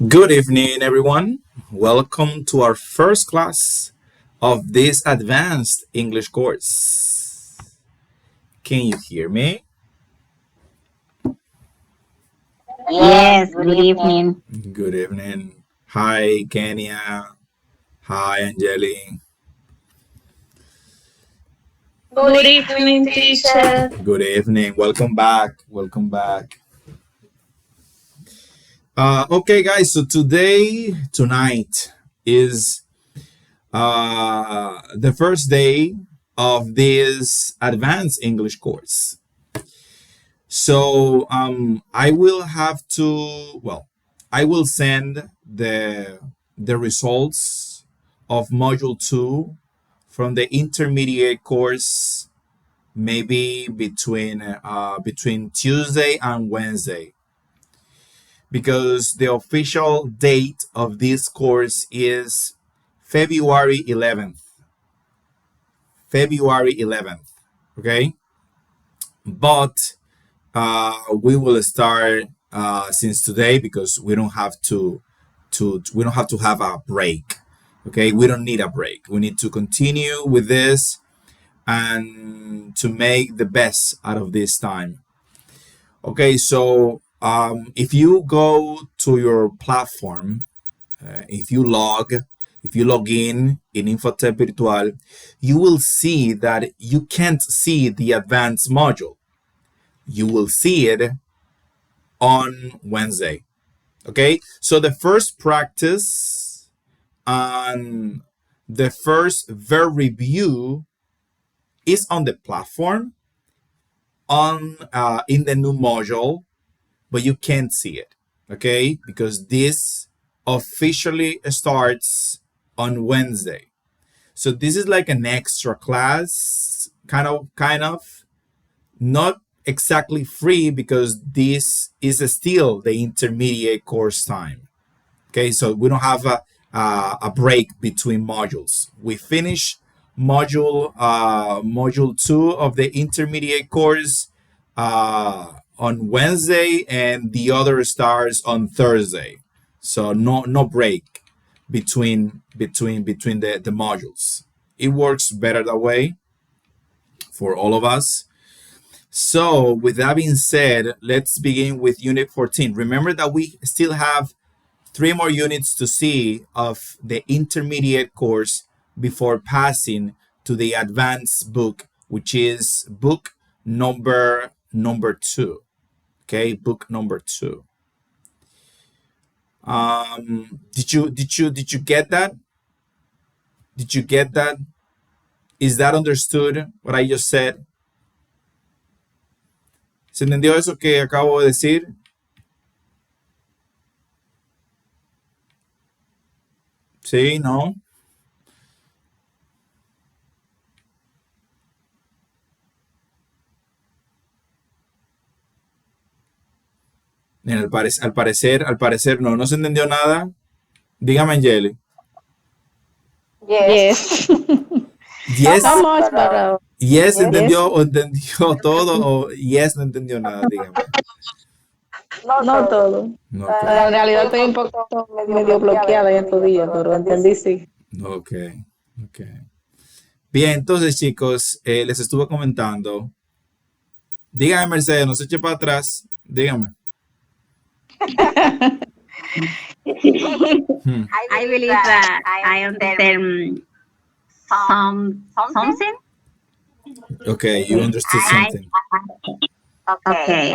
Good evening, everyone. Welcome to our first class of this advanced English course. Can you hear me? Yes, good evening. Good evening. Hi, Kenya. Hi, Angeli. Good evening, teacher. Good evening. Welcome back. Welcome back. Okay, guys. So tonight is the first day of this advanced English course. So I will have to I will send the results of module 2 from the intermediate course maybe between Tuesday and Wednesday, because the official date of this course is February 11th. February 11th, okay? But we will start since today, because we don't have to have a break. Okay, we don't need a break. We need to continue with this and to make the best out of this time. Okay, so if you go to your platform, if you log in Infotep Virtual, you will see that you can't see the advanced module. You will see it on Wednesday. Okay, so the first practice and the first verb review is on the platform on in the new module, but you can't see it. Okay, because this officially starts on Wednesday. So this is like an extra class, kind of, not exactly free, because this is still the intermediate course time. Okay, so we don't have a break between modules. We finish module 2 of the intermediate course on Wednesday, and the other starts on Thursday. So no break between the modules. It works better that way for all of us. So, with that being said, let's begin with Unit 14. Remember that we still have 3 more units to see of the intermediate course before passing to the advanced book, which is book number 2. Okay, book number 2. Did you get that? Did you get that? Is that understood what I just said? ¿Se entendió eso que acabo de decir? Sí, no. Al parecer no se entendió nada. Dígame, Angeli. Yes. Yes, Not much, but yes yes. entendió o entendió todo, o yes no entendió nada, dígame. No todo. Ok, En realidad estoy un poco medio bloqueada en estos días, pero entendí sí. ok, ok. Bien, entonces chicos, les estuve comentando. Dígame, Mercedes, no se eche para atrás. Dígame. Hmm. I believe that I understand something. Okay, you understood I something. okay.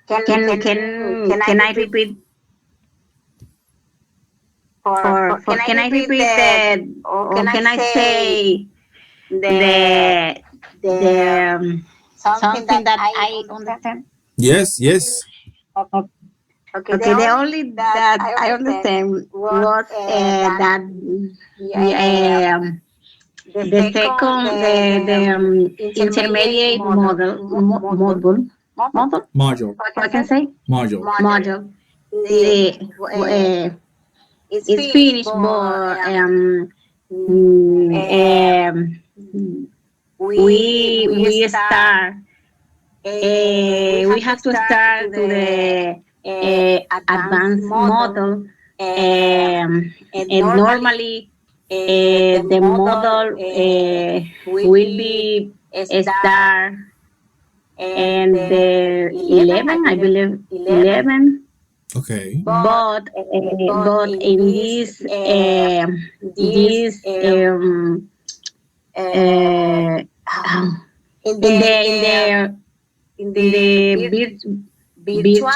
Can I repeat for can I repeat the or can I say the something that I understand? Yes, yes. Okay, the only that I understand was that the second the intermediate model I can say module is finished, but we start we have to start to the advanced model, and normally the model will be start and the 11, I believe 11. Okay. But in this uh, in the virtual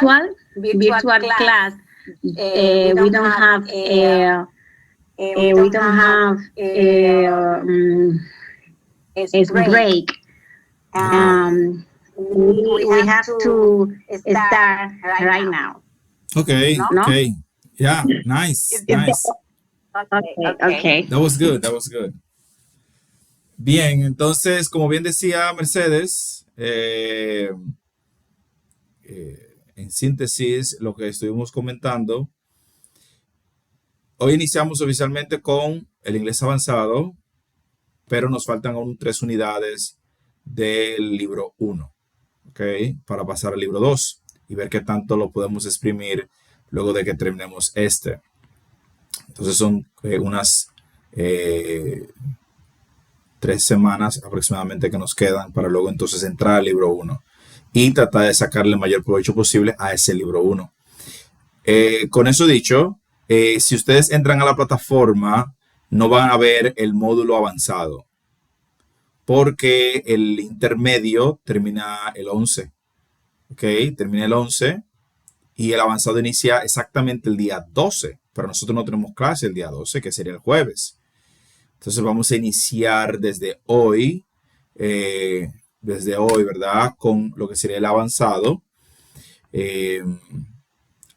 class, we don't have a break. We have to start right now. Okay. No? Okay. Yeah. Nice. Nice. Okay, okay. That was good. That was good. Bien, entonces, como bien decía Mercedes, en síntesis, lo que estuvimos comentando, hoy iniciamos oficialmente con el inglés avanzado, pero nos faltan aún 3 unidades del libro 1, ¿ok? Para pasar al libro 2 y ver qué tanto lo podemos exprimir luego de que terminemos este. Entonces son unas 3 semanas aproximadamente que nos quedan para luego entonces entrar al libro 1 y tratar de sacarle el mayor provecho posible a ese libro 1. Con eso dicho, si ustedes entran a la plataforma, no van a ver el módulo avanzado, porque el intermedio termina el 11, ¿ok? Termina el 11 y el avanzado inicia exactamente el día 12, pero nosotros no tenemos clase el día 12, que sería el jueves. Entonces vamos a iniciar desde hoy, ¿verdad? Con lo que sería el avanzado, eh,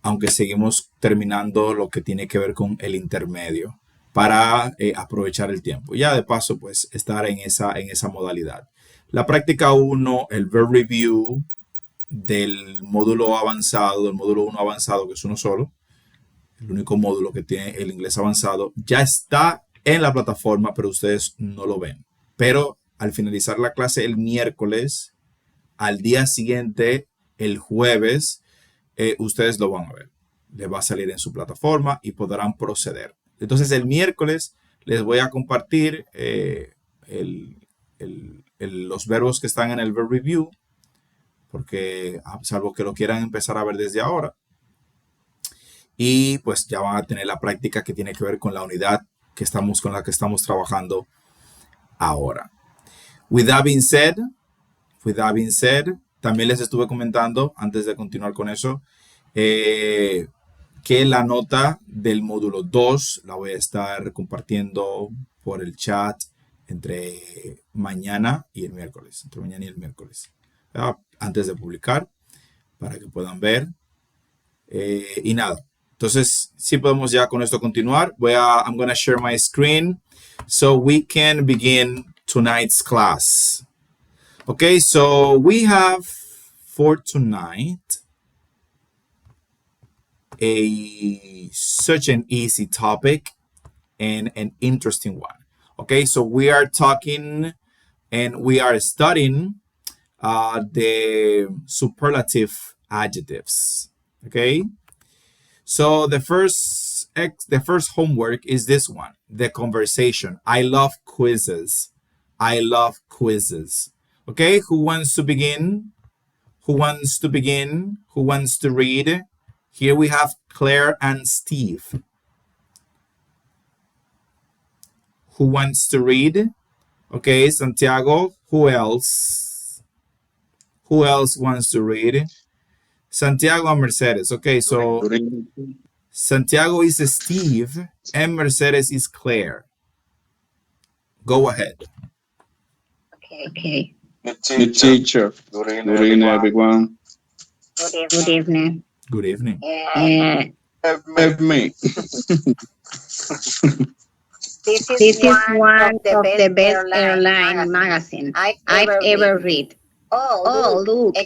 aunque seguimos terminando lo que tiene que ver con el intermedio para aprovechar el tiempo. Ya de paso, pues, estar en esa modalidad. La práctica 1, el verb review del módulo avanzado, del módulo 1 avanzado, que es uno solo, el único módulo que tiene el inglés avanzado, ya está en la plataforma, pero ustedes no lo ven. Pero al finalizar la clase el miércoles, al día siguiente, el jueves, ustedes lo van a ver. Les va a salir en su plataforma y podrán proceder. Entonces el miércoles les voy a compartir los verbos que están en el verb review, porque salvo que lo quieran empezar a ver desde ahora. Y pues ya van a tener la práctica que tiene que ver con la unidad con la que estamos trabajando ahora. With that being said, también les estuve comentando, antes de continuar con eso, que la nota del módulo 2 la voy a estar compartiendo por el chat entre mañana y el miércoles. Antes de publicar, para que puedan ver. Y nada. Entonces, sí podemos ya con esto continuar. I'm going to share my screen so we can begin tonight's class. Okay, so we have for tonight such an easy topic and an interesting one. Okay, so we are talking and we are studying the superlative adjectives. Okay, so the first homework is this one, the conversation. I love quizzes. Okay, who wants to begin? Who wants to read? Here we have Claire and Steve. Who wants to read? Okay, Santiago. Who else? Who else wants to read? Santiago and Mercedes. Okay, so Santiago is Steve and Mercedes is Claire. Go ahead. Okay. Good teacher. Good evening, everyone. Good evening. Good evening. Help me. This is one of the best airline magazine I've ever read. Oh, look,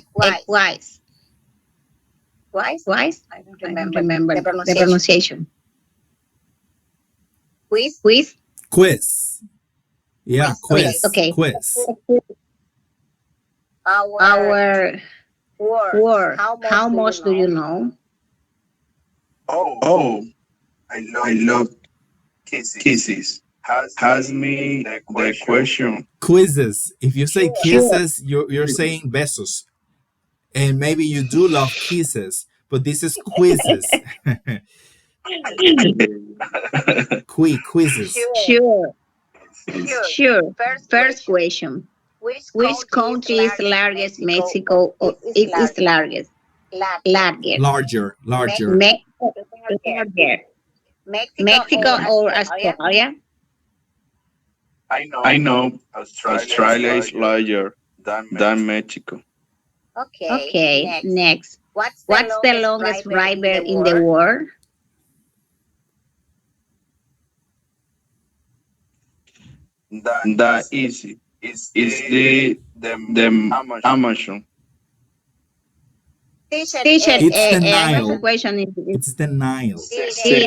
Wise. Wise? I don't remember the pronunciation. Quiz. Yeah, quiz. Okay. Quiz. Our word. How much do you know? Oh, I love kisses. Has me the question. Quizzes. If you say Sure. kisses, you're saying besos. And maybe you do love kisses, but this is quizzes. Quizzes. Sure. Sure. First question. Which country is largest? Mexico or it is largest? Larger. Larger. Mexico larger. Mexico or Australia? I know Australia is larger than Mexico. Okay, next. What's the longest river in the world? That easy. It's the Amazon. Teacher, It's the what's the Nile. question? It's the Nile. See,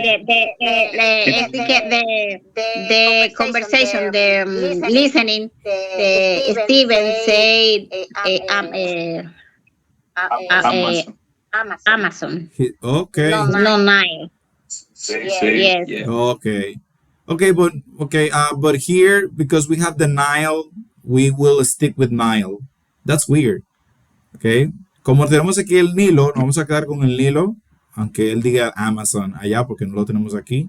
the conversation, the listening, the Steven said, Amazon. Amazon. Okay. No, Nile. Say Yes. yeah. Okay. But here because we have the Nile, we will stick with Nile. That's weird. Okay. Como tenemos aquí el Nilo, nos vamos a quedar con el Nilo, aunque él diga Amazon allá porque no lo tenemos aquí.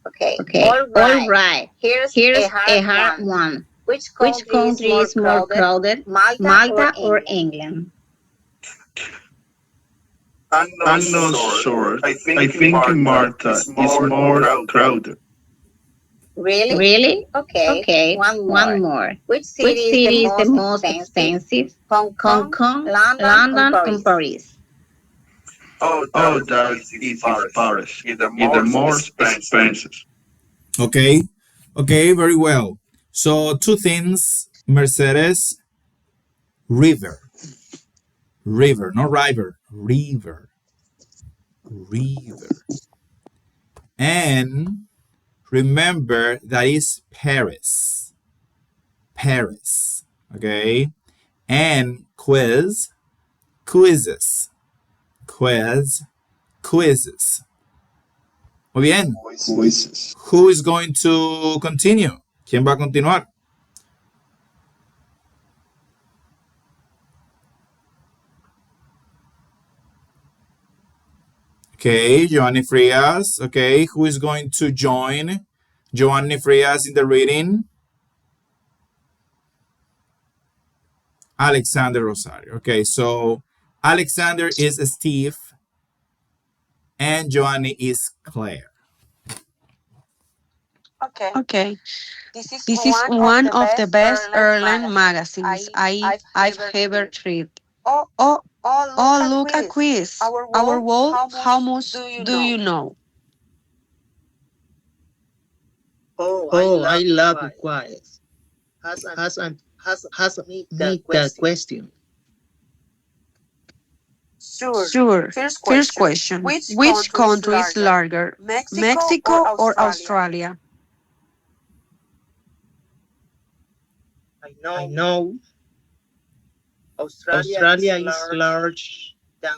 Okay. All right. Here's a hard one. Which country is more crowded, Malta or England? I'm not sure. I think Malta is more crowded. Really? Okay. One more. Which city is the most expensive? Hong Kong, London, or Paris? Oh, that is Paris. It's the more expensive. Okay. Okay, very well. So two things, Mercedes, river. River, not river. River. River. And remember that is Paris. Paris. Okay? And quiz, quizzes. Quiz, quizzes. Muy bien. Quizzes. Who is going to continue? ¿Quién va a continuar? Okay, Giovanni Frias. Okay, who is going to join Giovanni Frias in the reading? Alexander Rosario. Okay, so Alexander is Steve and Giovanni is Claire. Okay. This is one of the best airline magazines I've ever read. Oh, oh, look a quiz. Our wall, how much do you know? Oh, I love quiz. Has me the question. Sure. First question. Which country is larger, Mexico or Australia? I know Australia is large than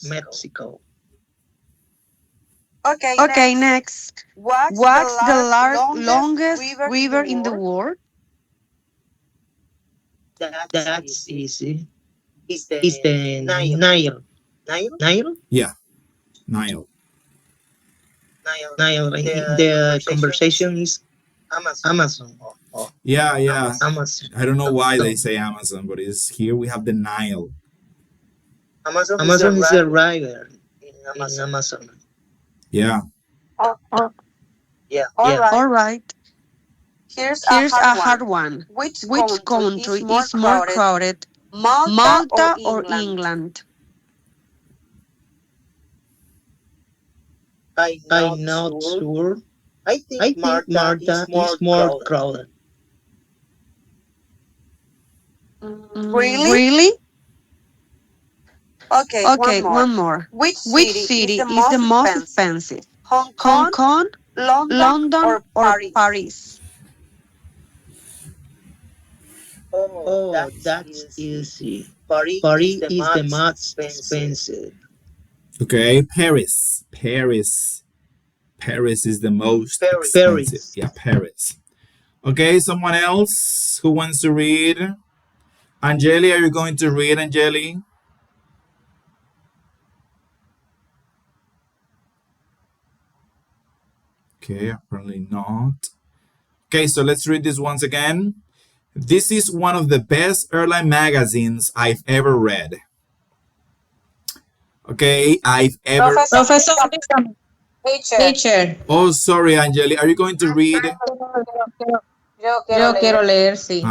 Mexico. Okay, next. What's the longest river in the world? That's easy. It's the Nile. Nile? Yeah, Nile. Nile. The conversation is Amazon. Yeah, yeah. Amazon. I don't know why they say Amazon, but it's here we have the Nile. Amazon is a river in Amazon. Yeah. Yeah. All right. Here's a hard one. Which country is more crowded, Malta or England? I'm not sure. I think Malta is more crowded. Really? Okay, one more. Which city is the most expensive? Hong Kong, London, or Paris? Oh, that's easy. Paris is the most expensive. Okay, Paris. Paris is the most expensive. Paris. Yeah, Paris. Okay, someone else who wants to read? Angeli, are you going to read, Angeli? Okay, apparently not. Okay, so let's read this once again. This is one of the best airline magazines I've ever read. Okay, I've ever. Professor, teacher. Oh, sorry, Angeli. Are you going to read? Yo quiero leer, sí.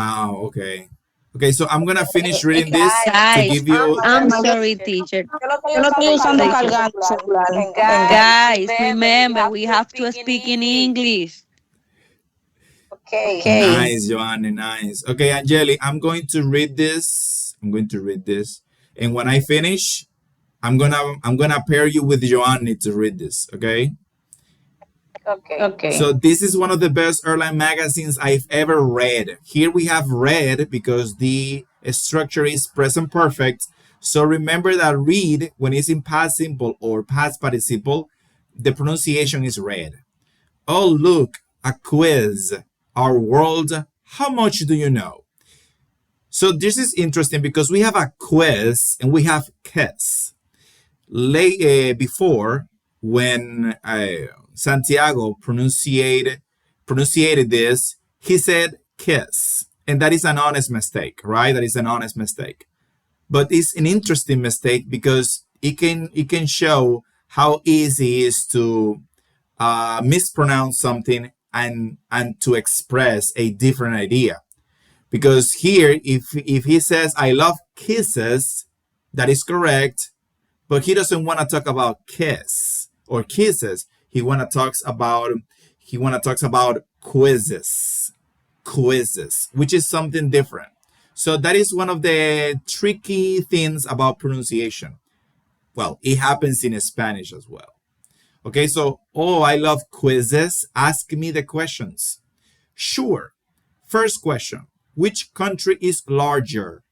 Okay. Okay, so I'm gonna finish reading this to Guys, give you. I'm sorry, teacher. Yo lo estoy usando They should. cargando el celular. Guys, remember, we have to speak in English. Okay. Nice, Joanne, nice. Okay, Angeli, I'm going to read this. I'm going to read this, and when I finish, I'm gonna pair you with Joanne to read this. Okay. Okay. So this is one of the best airline magazines I've ever read. Here we have read because the structure is present perfect. So remember that read when it's in past simple or past participle, the pronunciation is read. Oh, look, a quiz. Our world. How much do you know? So this is interesting because we have a quiz and we have kiss. Before, when Santiago pronunciated this, he said kiss, and that is an honest mistake, right? That is an honest mistake, but it's an interesting mistake because it can show how easy it is to mispronounce something and to express a different idea. Because here, if he says I love kisses, that is correct, but he doesn't want to talk about kiss or kisses. He want to talks about quizzes, which is something different. So that is one of the tricky things about pronunciation. Well, it happens in Spanish as well. Okay, so oh, I love quizzes. Ask me the questions. Sure. First question: which country is larger?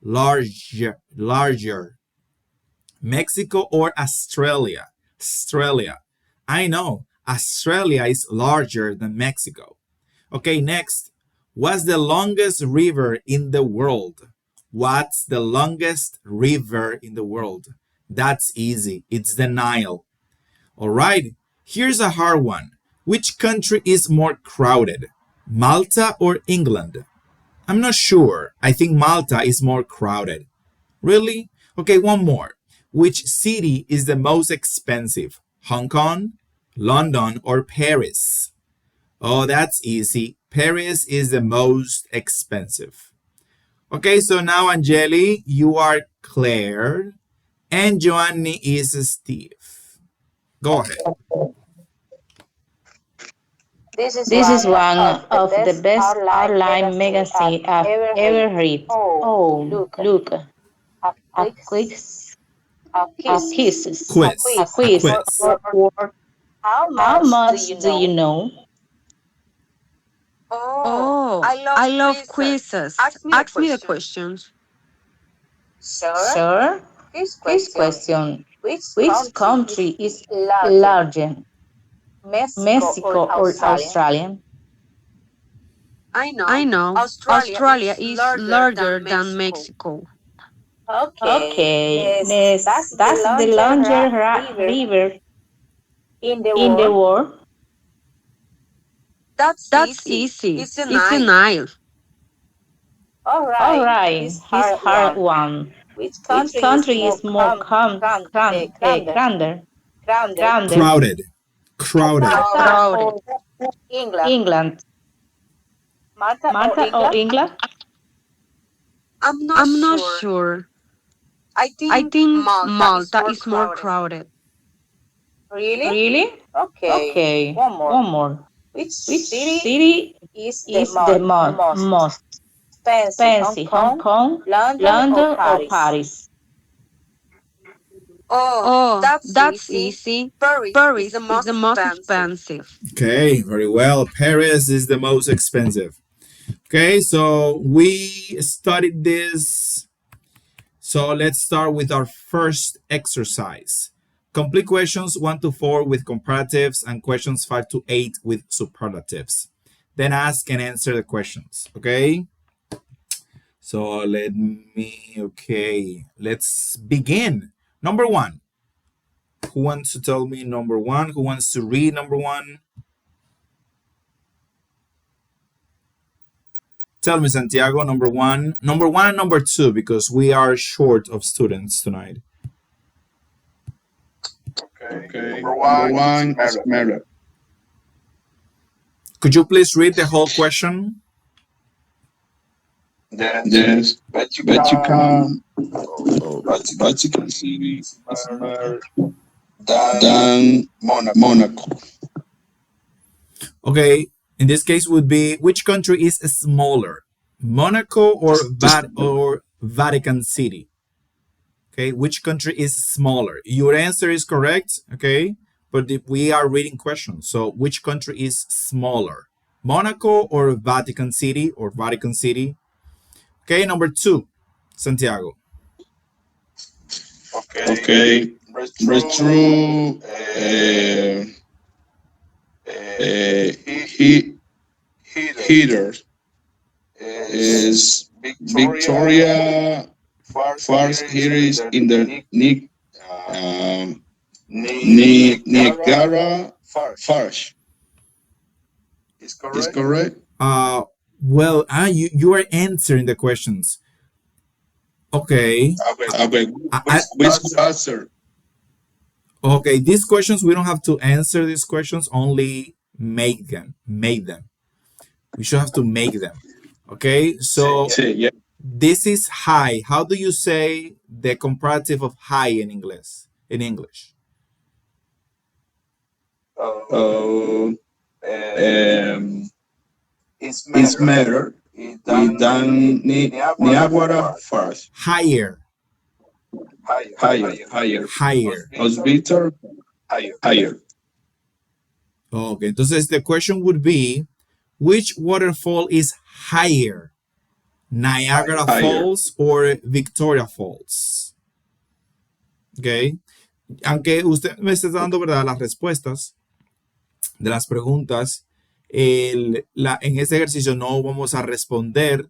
Larger. Mexico or Australia? Australia. I know, Australia is larger than Mexico. Okay, next. What's the longest river in the world? What's the longest river in the world? That's easy. It's the Nile. All right, here's a hard one. Which country is more crowded? Malta or England? I'm not sure. I think Malta is more crowded. Really? Okay, one more. Which city is the most expensive? Hong Kong, London, or Paris? Oh, that's easy. Paris is the most expensive. Okay, so now Angeli, you are Claire, and Joanny is Steve. Go ahead. This is one of the best airline magazine I've ever read. Oh, look, a quiz, a quizzes, Quiz. a A quiz quiz. for how much do you know? Oh, I love quizzes. Ask me the questions. Sir, this question, which country is larger, Mexico or Australia? I know Australia is larger than Mexico. Okay, next, that's the larger river in the world. That's easy. It's the Nile. All right, this hard one. Which country is more grander, Crowded. Crowded. Malta Crowded. or England? Malta or England? I'm not sure. I think Malta is more crowded. Really? Okay, one more. Which city is the most expensive? Hong Kong, London, or Paris? Oh, that's easy. Paris is the most expensive. Okay, very well. Paris is the most expensive. Okay, so we studied this. So let's start with our first exercise. Complete questions 1 to 4 with comparatives and questions 5 to 8 with superlatives. Then ask and answer the questions, okay? So let's begin. Number 1. Who wants to tell me number 1? Who wants to read number 1? Tell me, Santiago, number 1. Number 1 and number 2, because we are short of students tonight. Okay. Number one is matter. Could you please read the whole question? Yes, but you can. But you can see it's better than Monaco. Okay, in this case would be which country is smaller, Monaco or Vatican City? Okay, which country is smaller? Your answer is correct, okay, but we are reading questions. So which country is smaller, Monaco or Vatican City or Vatican City? Okay, number 2, Santiago. Okay, restroom. He heaters is Victoria Falls here is in the Niagara Falls. Is correct? Well, you are answering the questions. Okay. Okay, which answer? Okay, these questions we don't have to answer these questions, only make them. We should have to make them. Okay, so Yeah. this is high. How do you say the comparative of high in English? In English. Uh, um, it's matter. We done Niagara Falls. Higher. Higher. Higher. Hospital. Higher. Okay, entonces the question would be, which waterfall is higher? Niagara Higher. Falls or Victoria Falls? Okay. Aunque usted me esté dando, ¿verdad?, las respuestas de las preguntas, en este ejercicio no vamos a responder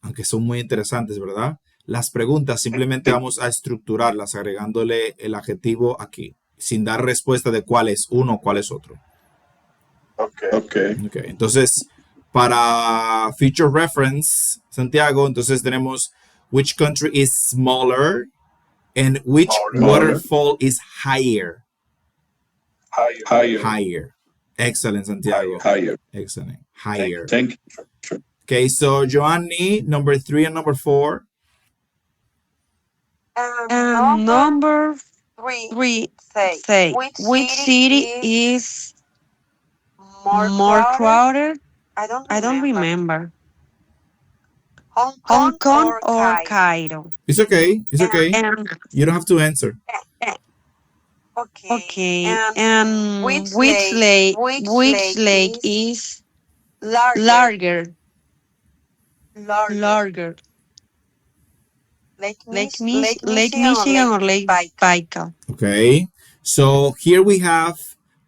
aunque son muy interesantes, ¿verdad? Las preguntas simplemente vamos a estructurarlas agregándole el adjetivo aquí, sin dar respuesta de cuál es uno o cuál es otro. Okay. Entonces, para future reference, Santiago, entonces tenemos which country is smaller and which waterfall is higher. Higher. Excellent, Santiago. Higher. Excellent. Higher. Thank you. Okay, so Joanny, number 3 and number 4. And number 3 say which city is more crowded? I don't remember. Hong Kong or Cairo? It's okay. It's okay. And You don't have to answer. okay, and which lake is larger? Larger. Lake Michigan or Lake Baikal? Okay. So here we have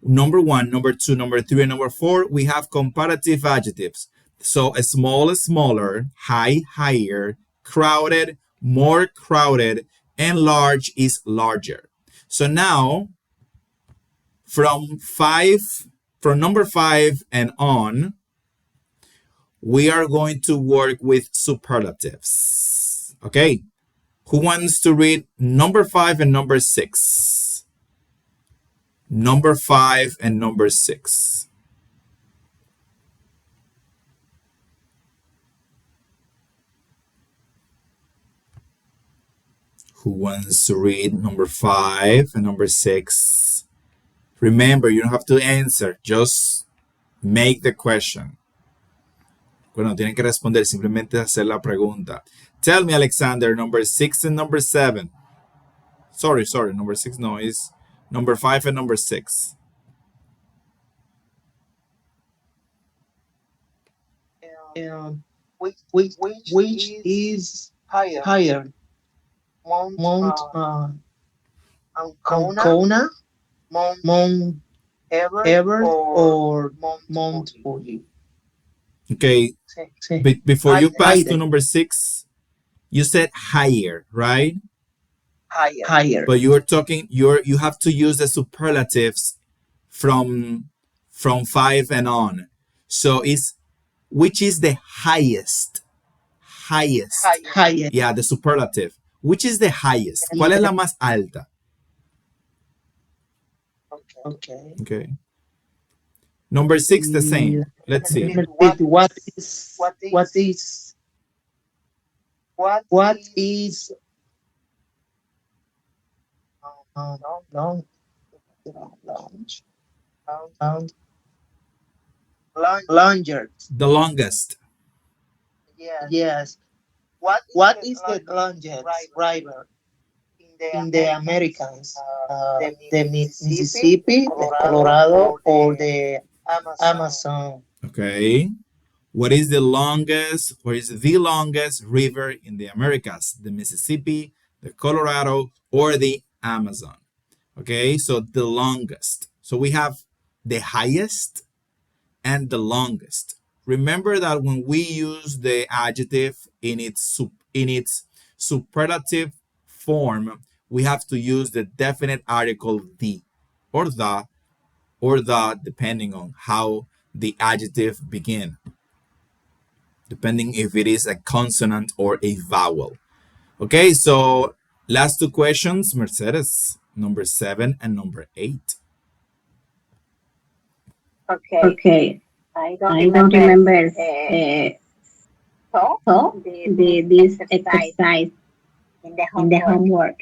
number 1, number 2, number 3, and number 4. We have comparative adjectives. So a small is smaller, high, higher, crowded, more crowded, and large is larger. So now from number 5 and on, we are going to work with superlatives. Okay. Who wants to read number 5 and number 6? Number 5 and number 6. Who wants to read number 5 and number 6? Remember, you don't have to answer, just make the question. Bueno, tienen que responder, simplemente hacer la pregunta. Tell me, Alexander, number 6 and number 7. Sorry, number 6 no, it's number 5 and number 6. Um, which is higher, Mount Ancona, Mount Everest, or Mount Fuji? Okay, Say, before you pass to higher, number 6, you said higher, right? higher. But you're talking you have to use the superlatives from 5 and on. So it's which is the highest? Highest. Higher. Yeah, the superlative. Which is the highest? ¿Cuál es Yeah. la más alta? Okay. Okay. Number 6, the Yeah. same. Let's Let see. me repeat. What is um, long lounge lounge longer? The longest. Yes. What is the longest river in the Americas? The Mississippi, the Colorado, or the Amazon? Okay. What is the longest river in the Americas? The Mississippi, the Colorado, or the Amazon? Okay, so the longest. So we have the highest and the longest. Remember that when we use the adjective in its superlative form, we have to use the definite article the or the depending on how the adjective begin, depending if it is a consonant or a vowel. Okay, so last two questions, Mercedes, number 7 and number 8. Okay. I don't remember so this exercise in the homework,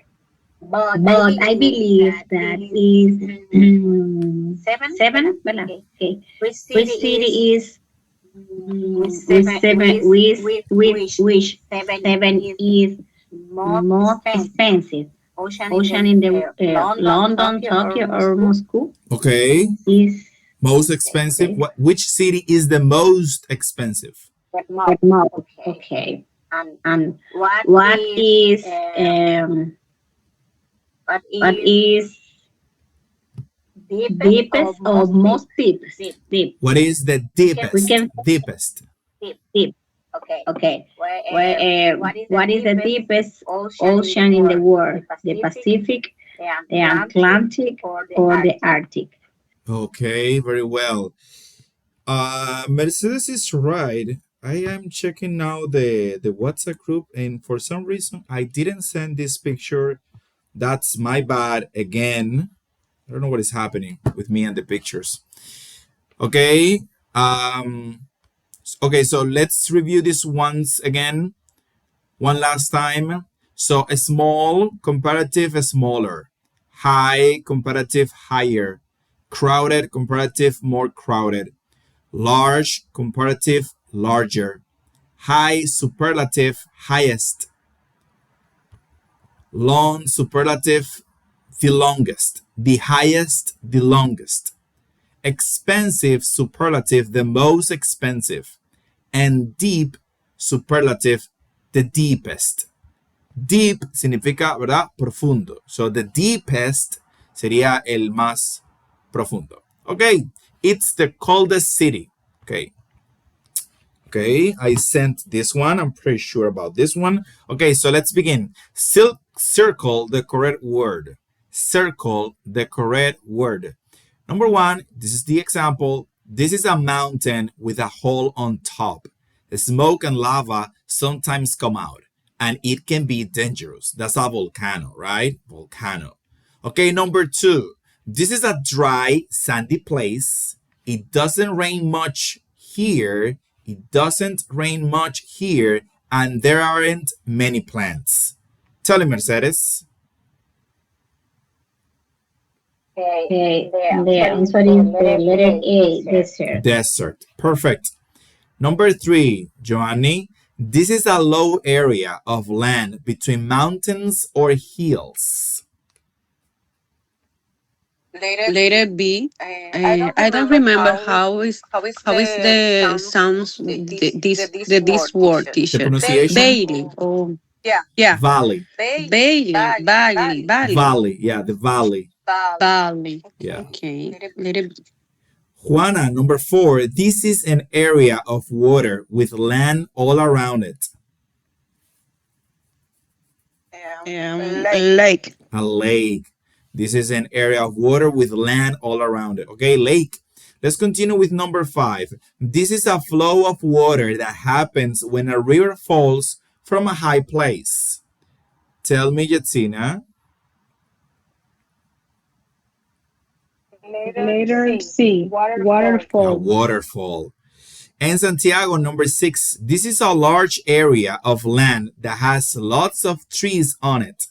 but I believe that is seven. ¿Verdad? Okay. Which city is which seven is most expensive? Ocean in the London, Tokyo, or Moscow? Okay, Is most expensive. okay. Which city is the most expensive? Most okay. And what is what is deepest or most deepest? Deep. What is the We deepest? can Deepest. deep. Okay. What is the deepest ocean in the world? The Pacific, the Atlantic, or the Arctic? Okay, very well. Mercedes is right. I am checking now the WhatsApp group, and for some reason I didn't send this picture. That's my bad again. I don't know what is happening with me and the pictures. Okay. Um. Okay. So let's review this once again, one last time. So a small comparative smaller, high comparative higher, crowded comparative more crowded, large comparative larger, high superlative highest, long superlative the longest, the highest the longest, expensive superlative the most expensive, and deep superlative the deepest. Deep significa, ¿verdad? Profundo. So the deepest sería el más profundo. Okay, it's the coldest city. Okay, okay, I sent this one. I'm pretty sure about this one. Okay, so let's begin. Circle the correct word. Circle the correct word. Number 1, this is the example. This is a mountain with a hole on top. The smoke and lava sometimes come out, and it can be dangerous. That's a volcano, right? Volcano. Okay, number 2. This is a dry, sandy place. It doesn't rain much here. It doesn't rain much here, and there aren't many plants. Tell me, Mercedes. Okay. The answer is the letter A, desert. Desert. Perfect. Number 3, Joanny. This is a low area of land between mountains or hills. Letter B. I don't remember how is the sounds this word, The teacher. pronunciation? Bailey. Oh, yeah. Valley. Bailey. Valley. Yeah, the valley. Valley. Yeah. Okay. Letter B. Juana, number 4. This is an area of water with land all around it. Lake. A lake. This is an area of water with land all around it. Okay, lake. Let's continue with number 5. This is a flow of water that happens when a river falls from a high place. Tell me, Jetsina. Letter C. A Waterfall. waterfall. And Santiago, number 6. This is a large area of land that has lots of trees on it.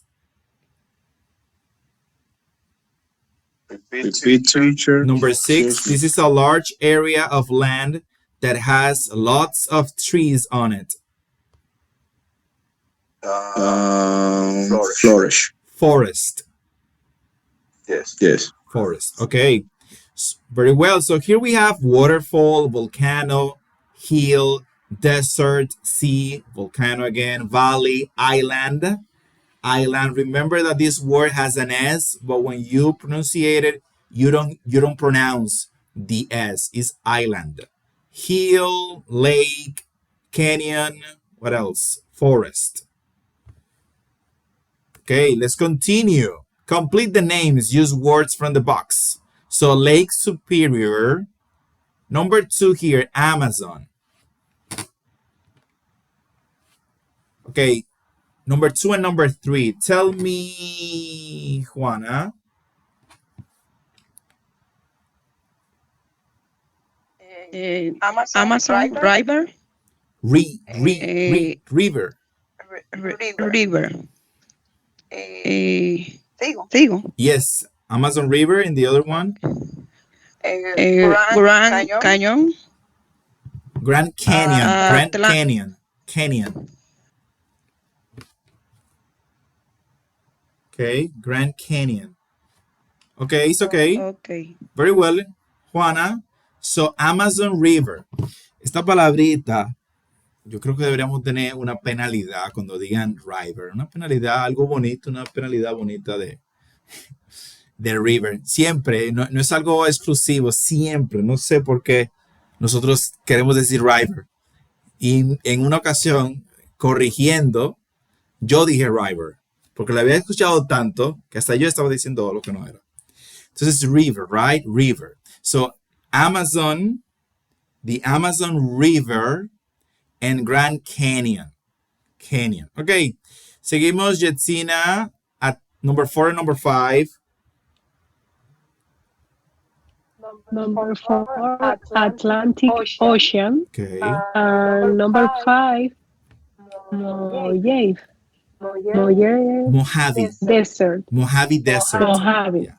Repeat, teacher. Number 6. This is a large area of land that has lots of trees on it. Flourish. Forest. Yes. Forest. Okay. Very well. So here we have waterfall, volcano, hill, desert, sea, volcano again, valley, island. Island. Remember that this word has an S, but when you pronunciate it, you don't pronounce the S. It's island. Hill, lake, canyon. What else? Forest. Okay, let's continue. Complete the names. Use words from the box. So Lake Superior. Number 2 here, Amazon. Okay, number 2 and number 3. Tell me, Juana. Amazon River. River. River. Digo. Yes, Amazon River. And the other one? Grand Canyon. Grand Canyon. Grand Atla- Canyon. Canyon. Okay, Grand Canyon. Okay, it's okay. Okay. Very well, Juana. So, Amazon River. Esta palabrita, yo creo que deberíamos tener una penalidad cuando digan river. Una penalidad, algo bonito, una penalidad bonita de river. Siempre, no es algo exclusivo, siempre. No sé por qué nosotros queremos decir river. Y en una ocasión, corrigiendo, yo dije river. Porque lo había escuchado tanto que hasta yo estaba diciendo lo que no era. Entonces, river, right? River. So, Amazon, the Amazon River, and Grand Canyon. Canyon. Okay. Seguimos, Jetsina, at number 4 and number 5. Number 4, Atlantic Ocean. Okay. Number 5, Mojave. Mojave. Desert. Mojave Desert. Mojave. Yeah.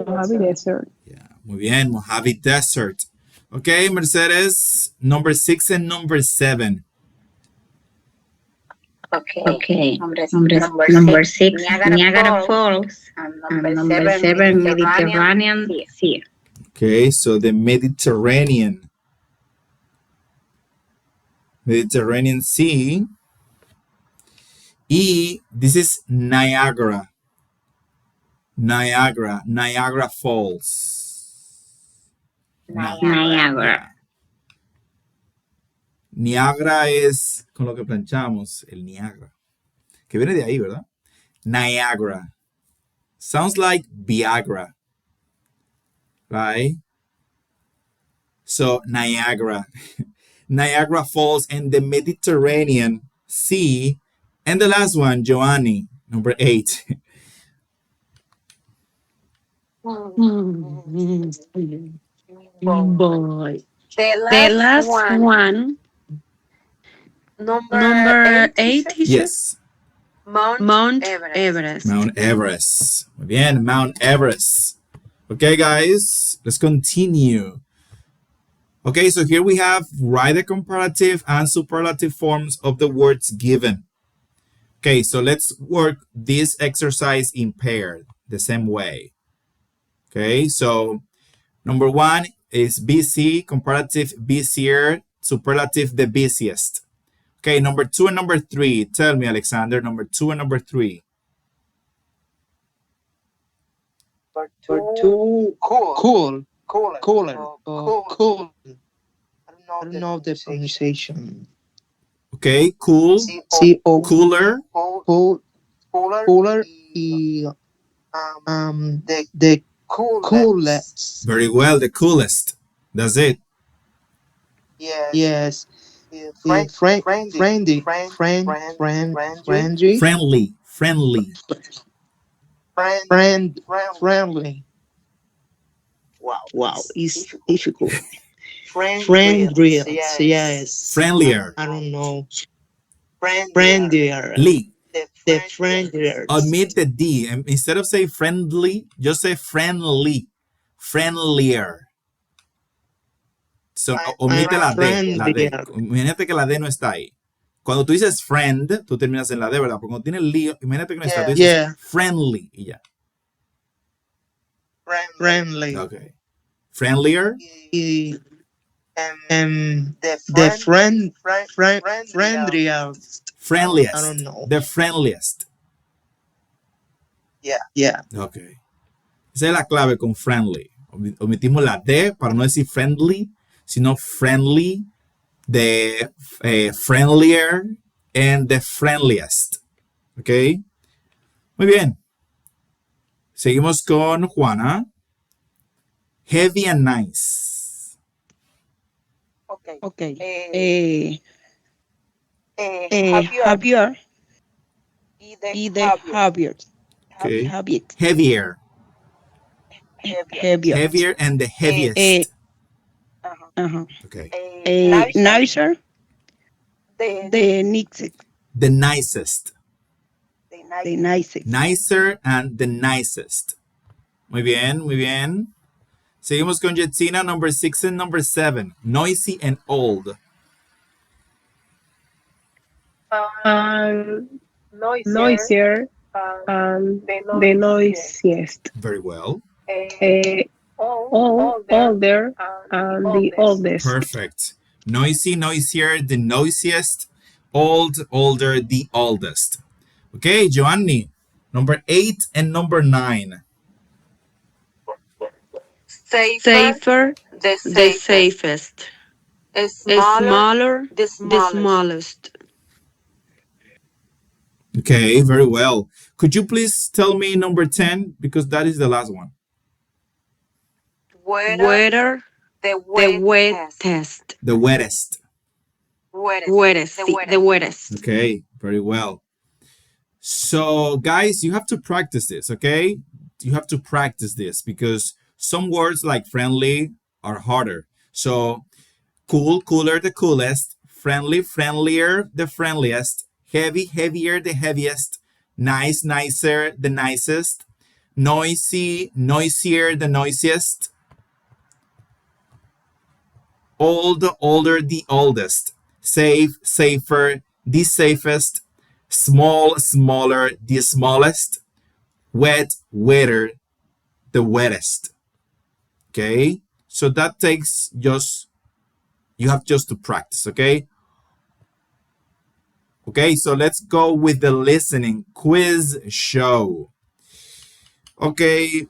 Mojave Desert. Yeah. Muy bien, Mojave Desert. Okay, Mercedes, number 6 and number 7. Okay. Number 6, Niagara Falls. And number 7, Mediterranean Sea. Okay, so the Mediterranean Sea. E, this is Niagara. Niagara Falls. Niagara. Niagara es con lo que planchamos, el Niagara. Que viene de ahí, ¿verdad? Niagara. Sounds like Viagra. Right? So, Niagara. Niagara Falls and the Mediterranean Sea. And the last one, Giovanni, number 8. Boy. The last one. Number 8, teacher? Yes. Mount Everest. Mount Everest. Muy bien, Mount Everest. Okay, guys, let's continue. Okay, so here we have write the comparative and superlative forms of the words given. Okay, so let's work this exercise in pairs the same way. Okay, so number one is busy, comparative busier, superlative the busiest. Okay, number two and number three. Tell me, Alexander, number two and number three. Or too cooler, or cool. I don't know the pronunciation. Okay, cool, CO, cooler, cool, cooler, y, the coolest. very well, the coolest. That's it. Yes, friendly, friendly, Friendly, friendly. friendly. Wow, it's difficult. Friendly, yes. Friendlier. I don't know. Friendlier, Lee. the friendlier. Omit the D. And instead of say friendly, just say friendly. Friendlier. So, omite la D. La D. Friendlier. Imagínate que la D no está ahí. Cuando tú dices friend, tú terminas en la D, ¿verdad? Porque cuando tienes lío, imagínate que no está, tú dices Yeah. friendly y ya. Friendly. Okay. Friendlier. Y, the friendlier. Friendliest. I don't know. The friendliest. Yeah. Okay. Esa es la clave con friendly. Omitimos la D para no decir friendly, sino friendly, the friendlier, and the friendliest. Ok. Muy bien. Seguimos con Juana. Heavy and nice. Okay. Happier. Be the happier. Okay. Habit. Heavier. Heavier. Heavier and the heaviest. Okay. Nicer. The nicest. The nicest. The nicest. Nicer and the nicest. Muy bien, muy bien. Seguimos con Jetsina, number 6 and number 7. Noisy and old. Noisier, the noisiest. Very well. Older, and the oldest. Perfect. Noisy, noisier, the noisiest. Old, older, the oldest. Okay, Giovanni, number 8 and number 9. Safer. The safest. Smaller. The smallest. Okay, very well. Could you please tell me number 10? Because that is the last one. Weather. The wettest. The wettest. Wettest. The wettest. Okay, very well. So, guys, you have to practice this, okay? You have to practice this because some words like friendly are harder. So, cool, cooler, the coolest. Friendly, friendlier, the friendliest. Heavy, heavier, the heaviest. Nice, nicer, the nicest. Noisy, noisier, the noisiest. Old, older, the oldest. Safe, safer, the safest. Small, smaller, the smallest. Wet, wetter, the wettest. Okay? So that takes just, you have just to practice, okay? Okay, so let's go with the listening quiz show. Okay,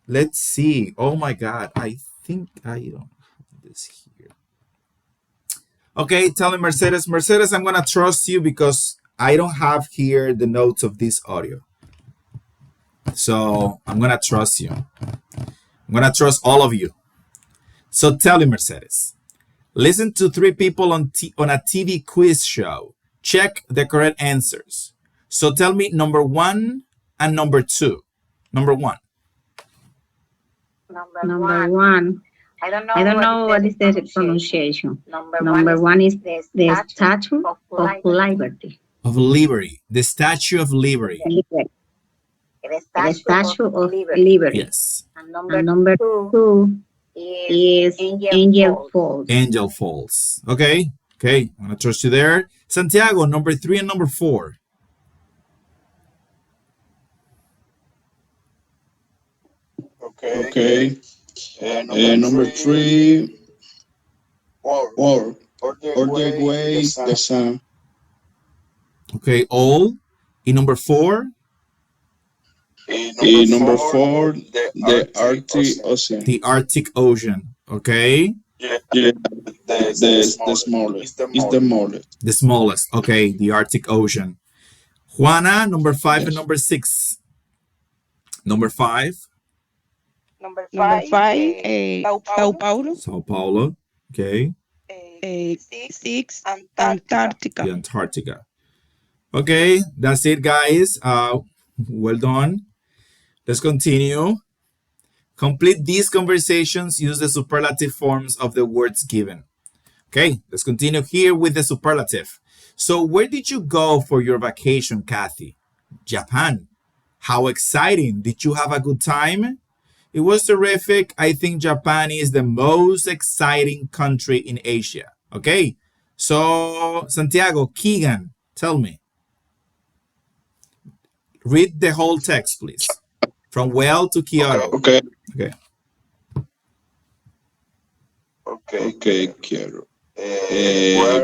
let's see. Oh my God, I think I don't have this here. Okay, tell me, Mercedes. Mercedes, I'm going to trust you because I don't have here the notes of this audio. So I'm going to trust you. I'm going to trust all of you. So tell me, Mercedes. Listen to 3 people on a TV quiz show. Check the correct answers. So tell me number 1 and number 2. Number 1. Number 1. I don't know what is the pronunciation. Number 1 is the Statue of Liberty. Of Liberty. The Statue of Liberty. The Statue of Liberty. Yes. And number 2 is Angel Falls. Angel Falls. Okay. Okay. I'm going to trust you there. Santiago, number 3 and number 4. Okay. Number three, war. Or the way the sun. Okay, all. In number four, Number four, the Arctic Ocean. the Arctic Ocean. Okay, Yeah, the smallest. Is the smallest. the smallest. Okay, the Arctic Ocean. Juana, number five and Yes. number six. Number five, Number five, Sao Paulo. Sao Paulo. Okay, Six, Antarctica. the Antarctica. Okay, that's it, guys. Well done. Let's continue. Complete these conversations. Use the superlative forms of the words given. Okay, let's continue here with the superlative. So, where did you go for your vacation, Kathy? Japan. How exciting! Did you have a good time? It was terrific. I think Japan is the most exciting country in Asia. Okay, so Santiago, Keegan, tell me. Read the whole text, please. From well to Kyoto. Okay. Okay. Okay, Kiero.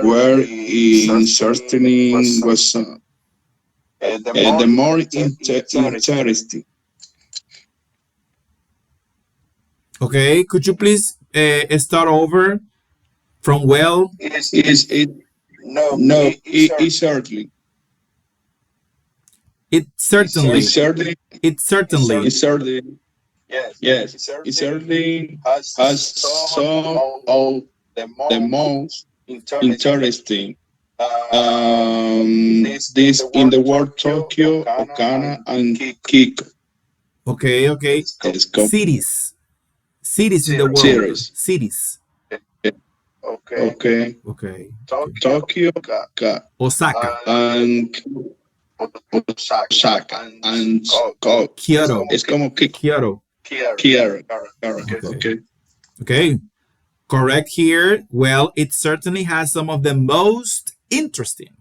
Where in certain was the more interesting. Okay, could you please start over from well? Is it? No, it certainly. It certainly. It certainly. It certainly. It certainly. Yes. It certainly has some of the most interesting. This in the word Tokyo, Okana, and Kiko. Okay. It's called Cities. Cities in the world. series. Cities. Okay. Okay. Tokyo, Osaka. and Osaka, and Kyoto. Es como Kyoto. Kiara. Okay. Okay. Okay. Correct here. Well, it certainly has some of the most interesting,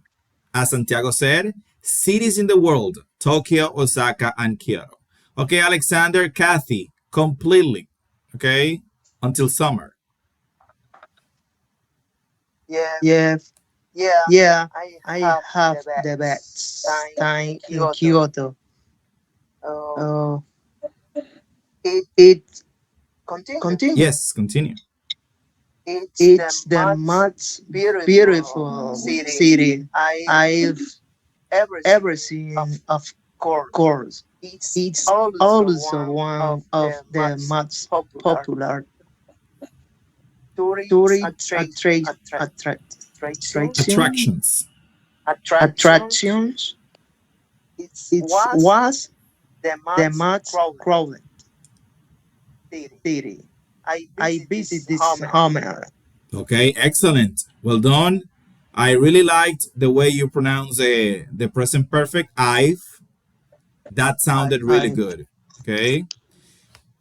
as Santiago said, cities in the world: Tokyo, Osaka, and Kyoto. Okay, Alexander, Kathy, completely. Okay, until summer. Yes. Yeah. I have the best time in Kyoto. Oh, it continue. Yes, continue. It's the most beautiful city I've ever seen. Of course, it's also one of the most popular tourist Attractions. attractions. It was the most crowded city. I visited this summer. Okay, excellent. Well done. I really liked the way you pronounce the present perfect. I've. That sounded really I good. Okay.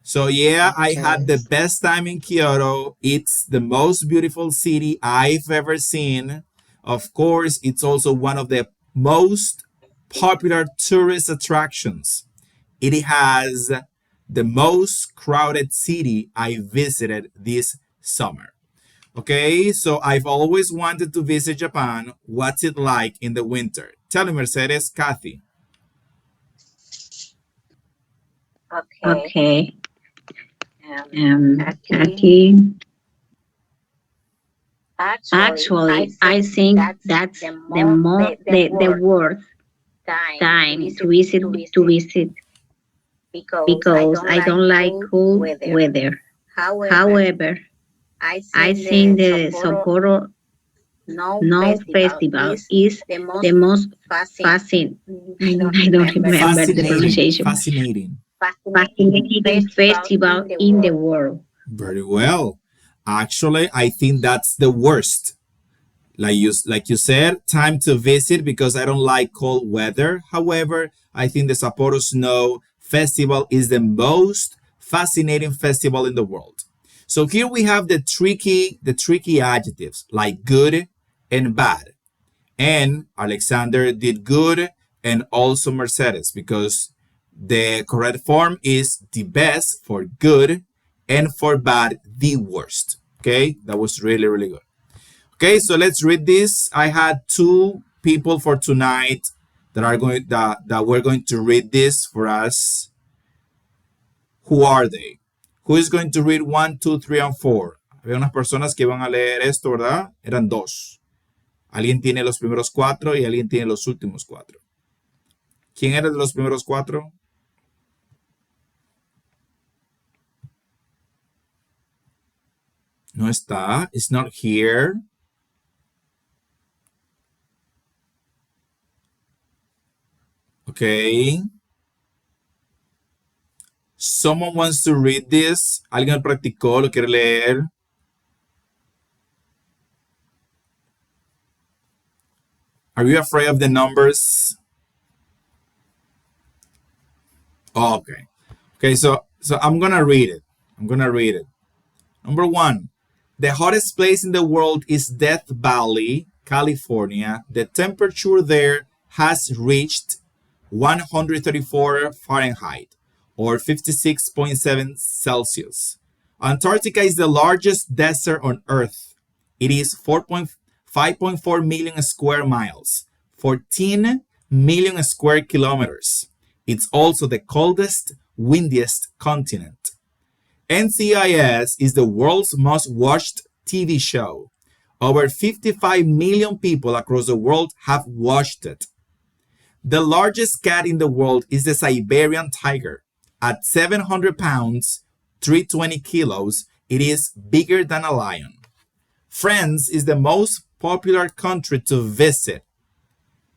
So yeah, I had okay. the best time in Kyoto. It's the most beautiful city I've ever seen. Of course, it's also one of the most popular tourist attractions. It has the most crowded city I visited this summer. Okay, so I've always wanted to visit Japan. What's it like in the winter? Tell me, Mercedes, Kathy. Okay. Kathy. Actually, I think that's the worst time to visit because I don't like cold weather. However, I think the Sapporo Snow Festival is the most fascinating. I don't remember the Fascinating. pronunciation. Fascinating. Fascinating festival in the world. Very well. Actually, I think that's the worst. Like you said, time to visit because I don't like cold weather. However, I think the Sapporo Snow Festival is the most fascinating festival in the world. So here we have the tricky adjectives like good and bad. And Alexander did good and also Mercedes because The correct form is the best for good, and for bad, the worst. Okay, that was really, really good. Okay, so let's read this. I had two people for tonight that we're going to read this for us. Who are they? Who is going to read 1, 2, 3, and 4? Había unas personas que iban a leer esto, ¿verdad? Eran dos. Alguien tiene los primeros cuatro y alguien tiene los últimos cuatro. ¿Quién era de los primeros cuatro? No está. It's not here. Okay. Someone wants to read this. ¿Alguien lo practicó? ¿Lo quiere leer? Are you afraid of the numbers? Oh, okay. Okay, so I'm gonna read it. Number 1. The hottest place in the world is Death Valley, California. The temperature there has reached 134 Fahrenheit or 56.7 Celsius. Antarctica is the largest desert on Earth. It is 5.4 million square miles, 14 million square kilometers. It's also the coldest, windiest continent. NCIS is the world's most watched TV show. Over 55 million people across the world have watched it. The largest cat in the world is the Siberian tiger. At 700 pounds, 320 kilos, it is bigger than a lion. France is the most popular country to visit.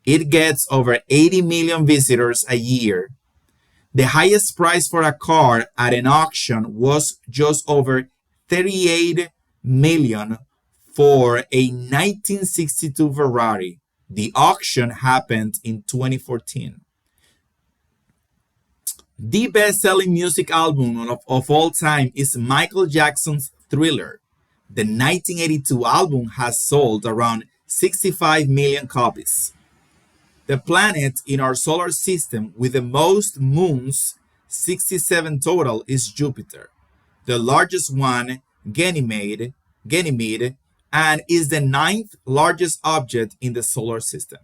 It gets over 80 million visitors a year. The highest price for a car at an auction was just over 38 million for a 1962 Ferrari. The auction happened in 2014. The best-selling music album of all time is Michael Jackson's Thriller. The 1982 album has sold around 65 million copies. The planet in our solar system with the most moons, 67 total, is Jupiter. The largest one, Ganymede, and is the 9th largest object in the solar system.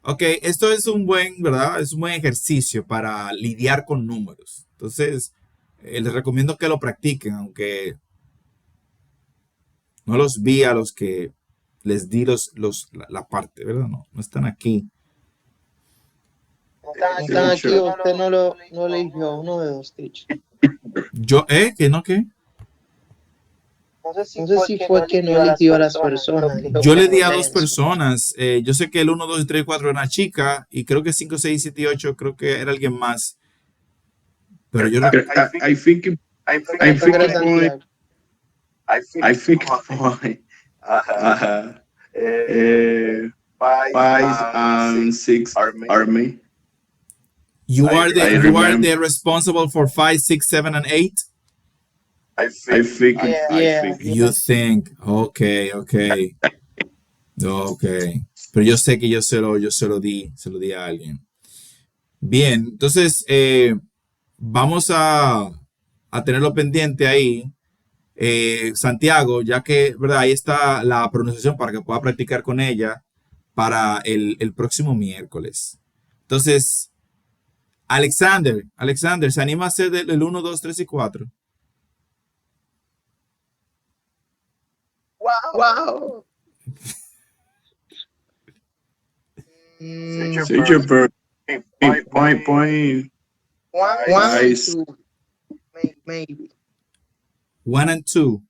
Ok, esto es un buen, ¿verdad? Es un buen ejercicio para lidiar con números. Entonces, les recomiendo que lo practiquen, aunque no los vi a los que les di la parte, ¿verdad? No están aquí. Están aquí, usted no le dio uno de dos, teacher. Yo, ¿qué no qué? No sé si fue que no le dio a las personas. Yo le di a dos personas. Yo sé que el 1, 2, 3 y 4 era una chica. Y creo que 5, 6, 7 y 8 creo que era alguien más. Pero yo... I think five and six are me. You are the responsible for 5, 6, 7, and 8? I think. You think. Okay. Pero yo sé que yo se lo di a alguien. Bien, entonces vamos a tenerlo pendiente ahí. Santiago, ya que, ¿verdad? Ahí está la pronunciación para que pueda practicar con ella para el próximo miércoles. Entonces, Alexander, ¿se anima a hacer el 1, 2, 3 y 4? Wow. Super. Point. One, two. Maybe. 1 and 2.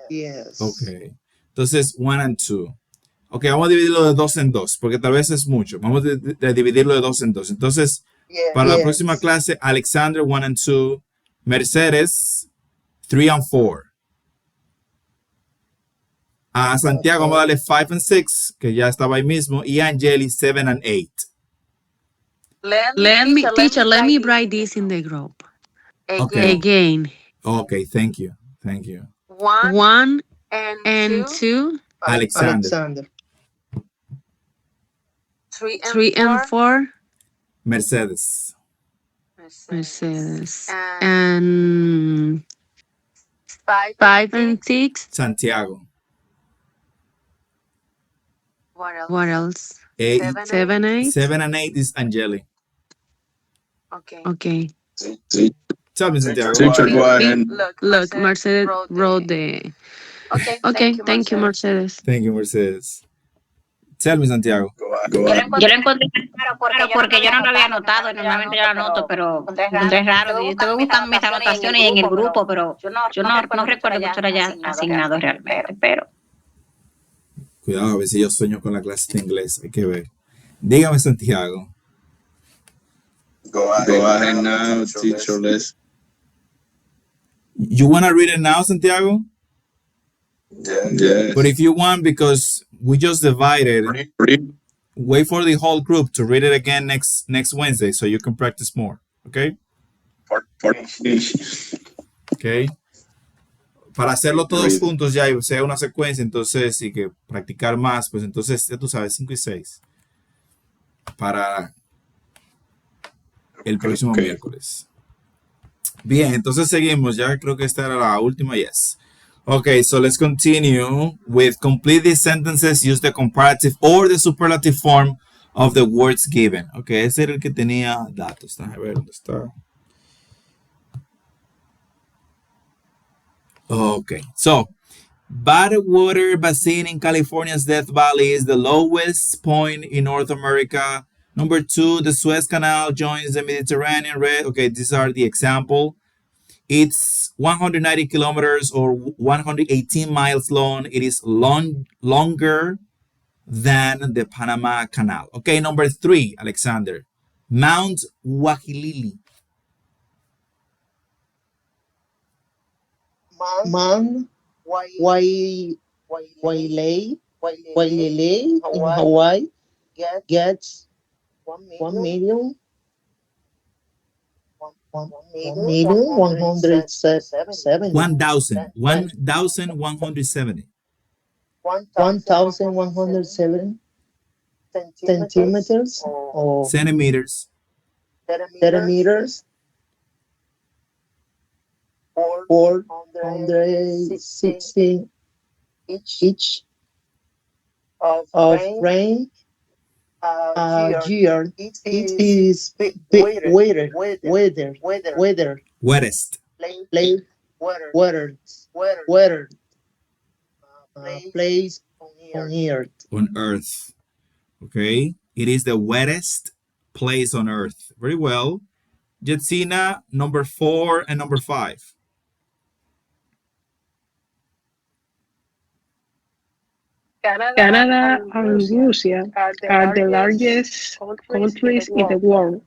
Yes. Ok. Entonces, 1 and 2. Ok, vamos a dividirlo de 2 en 2, porque tal vez es mucho. Vamos a dividirlo de 2 en 2. Entonces, para la próxima clase, Alexander, 1 and 2. Mercedes, 3 and 4. A Santiago vamos a darle 5 and 6, que ya estaba ahí mismo. Y a Angeli, 7 and 8. Teacher, let me write this in the group. Okay. Again. Okay, thank you. 1 and 2. Alexander. 3 and 4. Mercedes. Mercedes. And 5 and 6. Santiago. What else? Eight, 7, 8. 7 and 8 is Angeli. Okay. Tell me, Santiago. Teacher, go ahead. Look, Mercedes wrote the. Okay, thank you, Mercedes. Thank you, Mercedes. Tell me, Santiago. Go Yo ahead. lo encontré raro porque yo no lo había anotado y normalmente yo lo anoto, pero encontré raro. Y te me gustan mis anotaciones y en el grupo, pero yo no recuerdo que esto era ya asignado realmente, pero Cuidado, a ver si yo sueño con la clase de inglés. Hay que ver. Dígame, Santiago. Go ahead now, teacher. Let's. You want to read it now, Santiago? Yes. But if you want, because we just divided, Read. wait for the whole group to read it again next Wednesday so you can practice more. Okay? For Okay. Para hacerlo todos juntos ya y sea una secuencia, entonces, y que practicar más, pues entonces, ya tú sabes, 5 y 6. Para el próximo miércoles. Bien, entonces seguimos. Ya creo que esta era la última. Yes. Okay, so let's continue with complete these sentences. Use the comparative or the superlative form of the words given. Okay, ese era el que tenía datos. A ver dónde está. Okay, so Badwater Basin in California's Death Valley is the lowest point in North America. Number 2, the Suez Canal joins the Mediterranean. Okay, these are the example. It's 190 kilometers or 118 miles long. It is longer than the Panama Canal. Okay, number 3, Alexander. Mount Wahilili. Man, Wailele in Hawaii gets 1,000,000 1,170 1,170 1,170 centimeters or centimeters. centimeters 460 each of rain a year. It is weather Wettest. place weather place on earth. On Earth. Okay, it is the wettest place on Earth. Very well. Jetsina, number 4 and number 5. Canada and Russia are the largest countries in the world.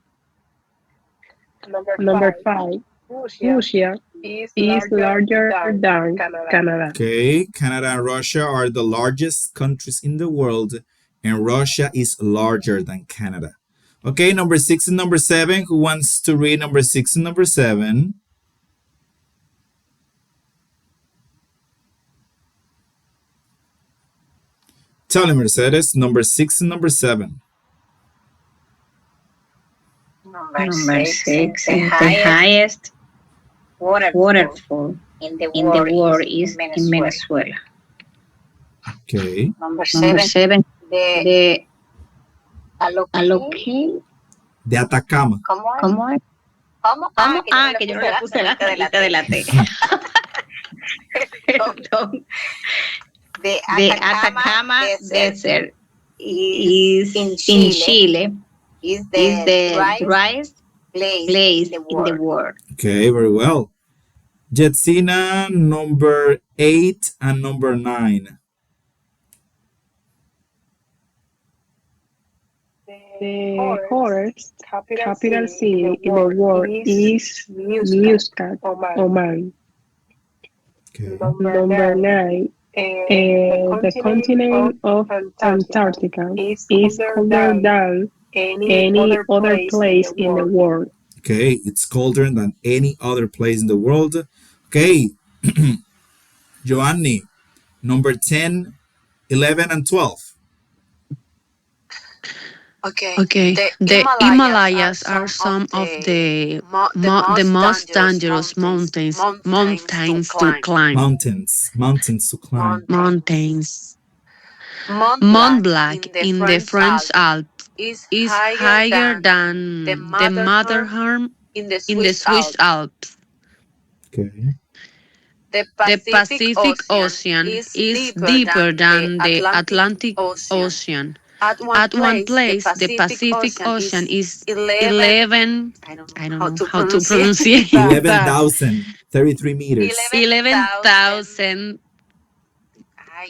Number 5, Russia is larger than Canada. Okay, Canada and Russia are the largest countries in the world, and Russia is larger than Canada. Okay, number 6 and number 7. Who wants to read number 6 and number 7? Tell me, Mercedes, number 6 and number 7. number 6, the highest waterfall in the world is in Venezuela. Okay. Number 7, the Aloquín. De Atacama. ¿Cómo es? Que yo no le puse la delante de la T. Perdón. The Atacama Desert is in Chile. Is the driest place in the world. Okay, very well. Jetsina, number 8 and number 9. The hottest capital city in the world is Muscat, Oman. Okay. Number 9, the continent of Antarctica is colder than any other place in the world. Okay, it's colder than any other place in the world. Okay, Joanny, number 10, 11, and 12. Okay, the Himalayas are some of the most dangerous mountains to climb. Mountains to climb. Mountains. Mont Blanc in the French Alps is higher than the Matterhorn in the Swiss Alps. Okay. The Pacific Ocean is deeper than the Atlantic Ocean. At one place, the Pacific Ocean is 11, I don't know how to pronounce that, 11,033 meters. 11,000,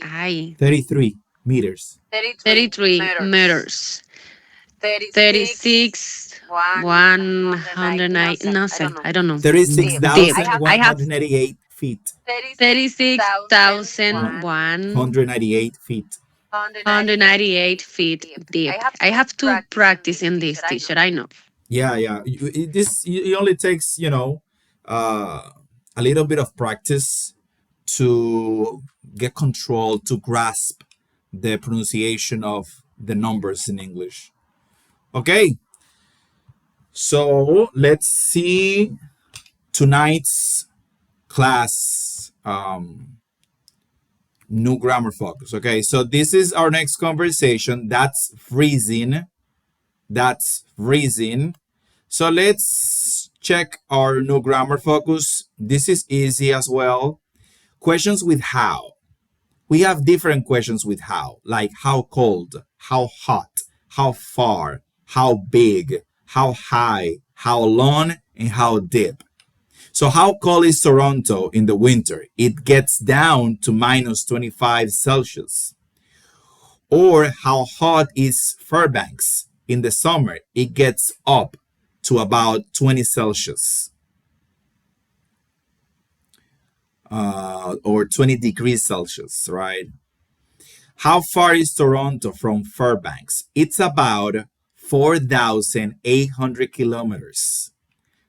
ay, 33 meters. 33 meters. 36, 109, no sé, I don't know. Deep. I have 36,188 feet. 36,198 feet. feet deep. I have to practice in this teacher, I know. Yeah, yeah. It only takes, uh, a little bit of practice to get control, to grasp the pronunciation of the numbers in English. Okay, so let's see tonight's class, new grammar focus. Okay, so this is our next conversation. That's freezing. That's freezing. So let's check our new grammar focus. This is easy as well. Questions with how. We have different questions with how, like how cold, how hot, how far, how big, how high, how long, and how deep. So how cold is Toronto in the winter? It gets down to minus 25 Celsius. Or how hot is Fairbanks in the summer? It gets up to about 20 Celsius. Or 20 degrees Celsius, right? How far is Toronto from Fairbanks? It's about 4,800 kilometers.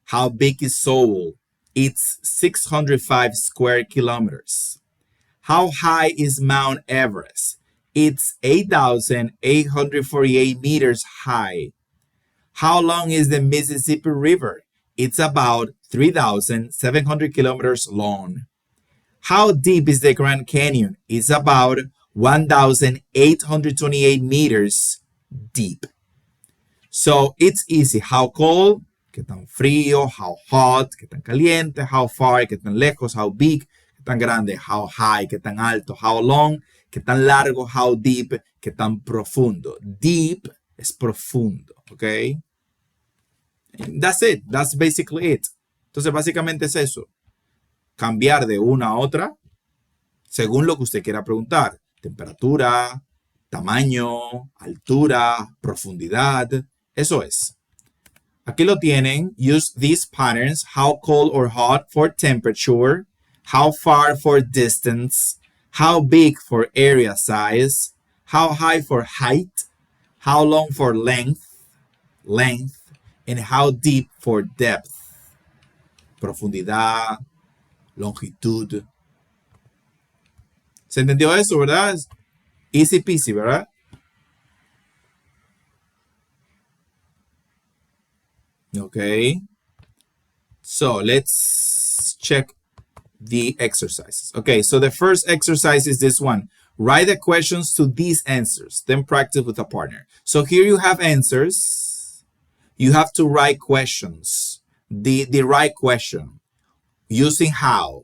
How big is Seoul? It's 605 square kilometers. How high is Mount Everest? It's 8,848 meters high. How long is the Mississippi River? It's about 3,700 kilometers long. How deep is the Grand Canyon? It's about 1,828 meters deep. So it's easy. How cold? ¿Qué tan frío? How hot? ¿Qué tan caliente? How far? ¿Qué tan lejos? How big? ¿Qué tan grande? How high? ¿Qué tan alto? How long? ¿Qué tan largo? How deep? ¿Qué tan profundo? Deep es profundo, ¿ok? That's it. That's basically it. Entonces, básicamente es eso. Cambiar de una a otra según lo que usted quiera preguntar. Temperatura, tamaño, altura, profundidad. Eso es. Aquí lo tienen. Use these patterns. How cold or hot for temperature. How far for distance. How big for area size. How high for height. How long for length. And how deep for depth. Profundidad, longitud. ¿Se entendió eso, verdad? Easy peasy, ¿verdad? Okay. So let's check the exercises. Okay, so the first exercise is this one. Write the questions to these answers, then practice with a partner. So here you have answers. You have to write questions. The right question using how.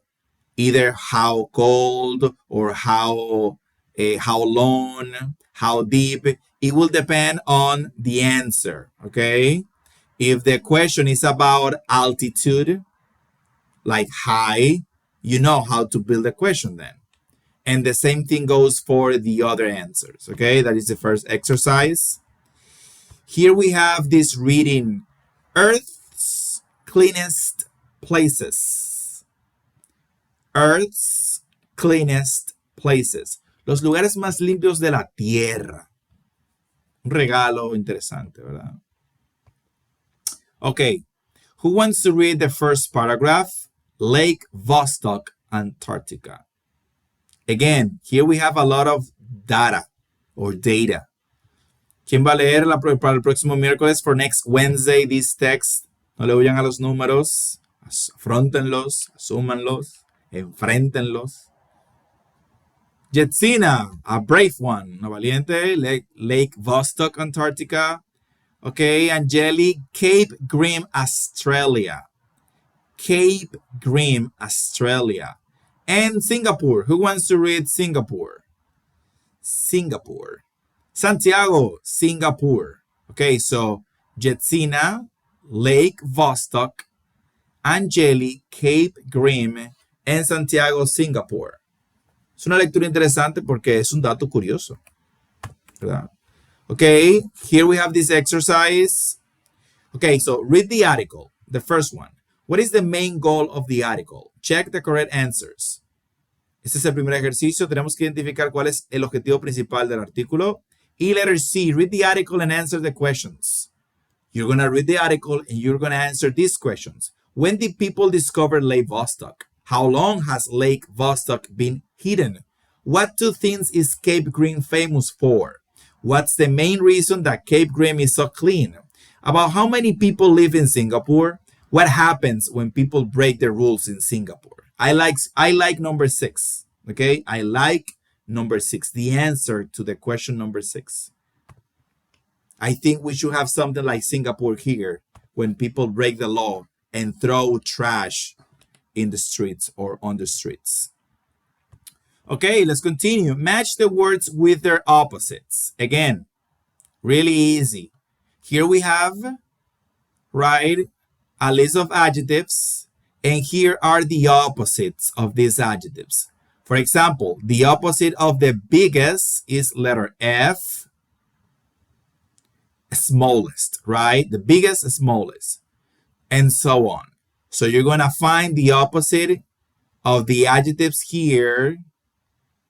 Either how cold or how long, how deep. It will depend on the answer, okay? If the question is about altitude, like high, you know how to build a question then. And the same thing goes for the other answers, okay? That is the first exercise. Here we have this reading, Earth's cleanest places. Earth's cleanest places. Los lugares más limpios de la Tierra. Un regalo interesante, ¿verdad? Okay. Who wants to read the first paragraph? Lake Vostok, Antarctica. Again, here we have a lot of data or data. ¿Quién va a leer para el próximo miércoles? For next Wednesday, this text. No le huyan a los números. Afróntenlos, asúmanlos, enfréntenlos. Jetsina, a brave one, una valiente. Lake Vostok, Antarctica. Okay, Angeli, Cape Grim, Australia. Cape Grim, Australia. And Singapore. Who wants to read Singapore? Singapore. Santiago, Singapore. Okay, so Jetsina, Lake Vostok, Angeli, Cape Grim, and Santiago, Singapore. Es una lectura interesante porque es un dato curioso, ¿verdad? Okay, here we have this exercise. Okay, so read the article, the first one. What is the main goal of the article? Check the correct answers. Este es el primer ejercicio. Tenemos que identificar cuál es el objetivo principal del artículo. Y letter C, read the article and answer the questions. You're going to read the article and you're going to answer these questions. When did people discover Lake Vostok? How long has Lake Vostok been hidden? What two things is Cape Grim famous for? What's the main reason that Cape Grim is so clean? About how many people live in Singapore? What happens when people break the rules in Singapore? I like number 6. Okay, I like number 6. The answer to the question number 6. I think we should have something like Singapore here when people break the law and throw trash in the streets or on the streets. Okay, let's continue. Match the words with their opposites. Again, really easy. Here we have, right, a list of adjectives, and here are the opposites of these adjectives. For example, the opposite of the biggest is letter F, smallest, right? The biggest, smallest, and so on. So you're going to find the opposite of the adjectives here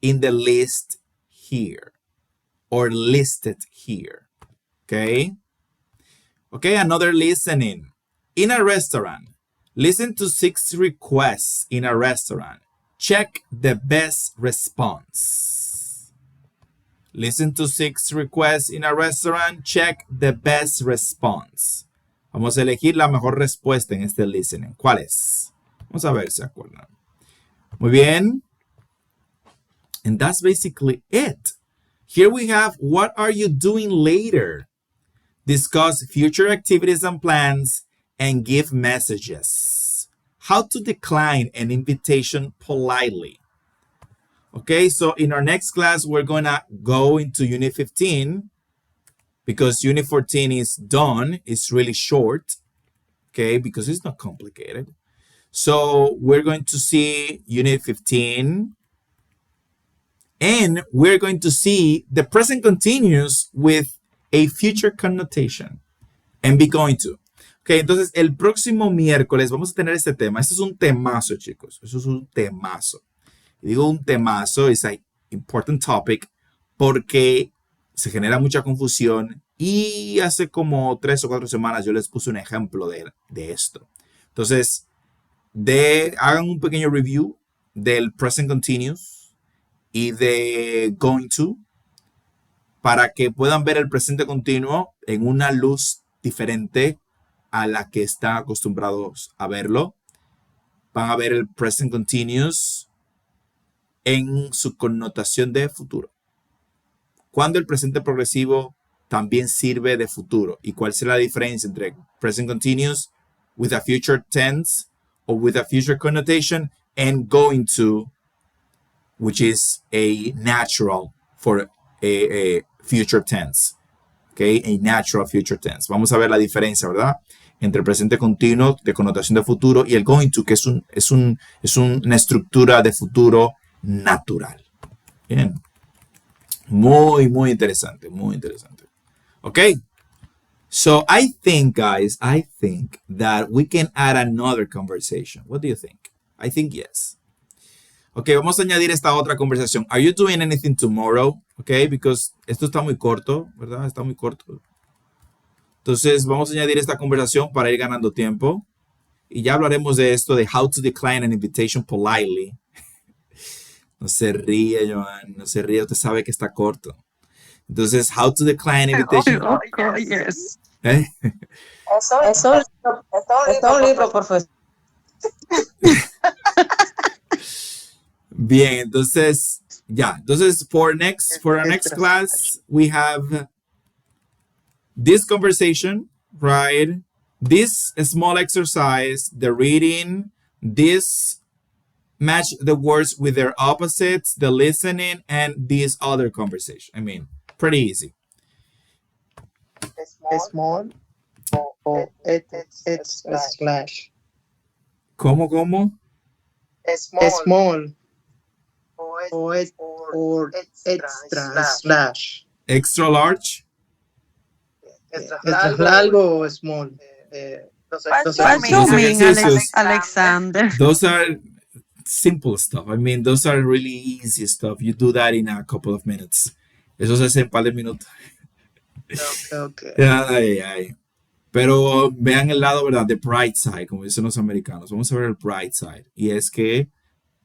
in the list here, or listed here, okay? Okay, another listening. In a restaurant, listen to 6 requests in a restaurant. Check the best response. Listen to 6 requests in a restaurant. Check the best response. Vamos a elegir la mejor respuesta en este listening. ¿Cuál es? Vamos a ver si se acuerdan. Muy bien. And that's basically it. Here we have, what are you doing later? Discuss future activities and plans and give messages. How to decline an invitation politely. Okay, so in our next class, we're going to go into Unit 15 because Unit 14 is done. It's really short, okay, because it's not complicated. So we're going to see Unit 15, and we're going to see the present continuous with a future connotation and be going to. Ok, entonces el próximo miércoles vamos a tener este tema. Este es un temazo, chicos. Eso es un temazo. Y digo un temazo, es un important topic, porque se genera mucha confusión y hace como 3 o 4 semanas yo les puse un ejemplo de esto. Entonces, hagan un pequeño review del present continuous y de going to, para que puedan ver el presente continuo en una luz diferente a la que están acostumbrados a verlo. Van a ver el present continuous en su connotación de futuro. Cuando el presente progresivo también sirve de futuro. ¿Y cuál será la diferencia entre present continuous with a future tense or with a future connotation and going to, which is a natural for a future tense? Okay, a natural future tense. Vamos a ver la diferencia, ¿verdad? Entre el presente continuo de connotación de futuro y el going to, que es una estructura de futuro natural. Bien. Muy, muy interesante, muy interesante. Okay. So I think, guys, that we can add another conversation. What do you think? I think yes. Ok, vamos a añadir esta otra conversación. Are you doing anything tomorrow? Ok, because esto está muy corto, ¿verdad? Está muy corto. Entonces, vamos a añadir esta conversación para ir ganando tiempo. Y ya hablaremos de esto, de how to decline an invitation politely. No se ríe, Joan. No se ríe, usted sabe que está corto. Entonces, how to decline invitation. Of course, yes. ¿Eh? Eso es un libro, profesor. Bien, entonces, ya. Entonces, for our next class, we have this conversation, right? This small exercise, the reading, this match the words with their opposites, the listening, and this other conversation. I mean, pretty easy. Small o it's slash. ¿Cómo? Small o it or extra slash. Extra large? Extra largo o small. What you Those mean, ejercicios, Alexander? those are simple stuff. I mean, those are really easy stuff. You do that in a couple of minutes. Eso se hace en un par de minutos. Okay. Ay. Pero vean el lado, ¿verdad? The bright side, como dicen los americanos. Vamos a ver el bright side. Y es que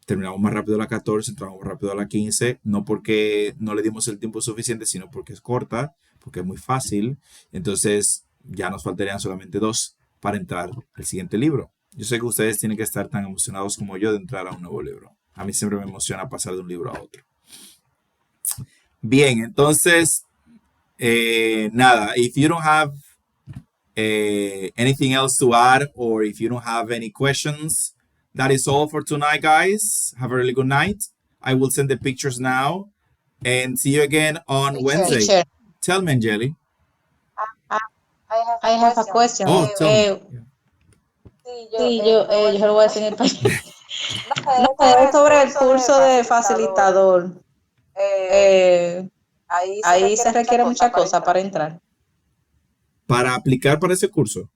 terminamos más rápido a la 14, entramos más rápido a la 15, no porque no le dimos el tiempo suficiente, sino porque es corta, porque es muy fácil. Entonces ya nos faltarían solamente 2 para entrar al siguiente libro. Yo sé que ustedes tienen que estar tan emocionados como yo de entrar a un nuevo libro. A mí siempre me emociona pasar de un libro a otro. Bien, entonces, nada, if you don't have anything else to add, or if you don't have any questions, that is all for tonight, guys. Have a really good night. I will send the pictures now and see you again on Wednesday. Teacher, Tell me, Angeli. I have a question. Oh, tell me. Sí, yo se lo voy a decir en español. No, es sobre el curso de facilitador. Ahí se requiere mucha cosa para entrar. Para aplicar para ese curso,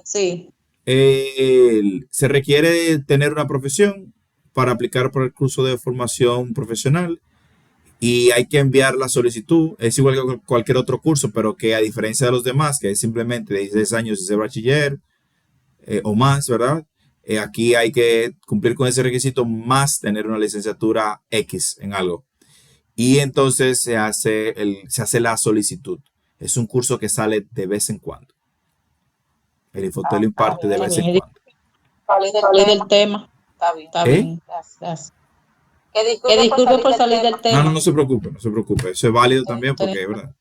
Sí. se requiere tener una profesión para aplicar para el curso de formación profesional y hay que enviar la solicitud. Es igual que cualquier otro curso, pero que a diferencia de los demás, que es simplemente de 16 años y ser bachiller o más, ¿verdad? Aquí hay que cumplir con ese requisito más tener una licenciatura X en algo. Y entonces se hace la solicitud. Es un curso que sale de vez en cuando. El Infotel lo imparte de vez en cuando. Salir del tema. Está bien. Gracias. Que disculpe por salir del tema. No se preocupe. Eso es válido también porque es verdad.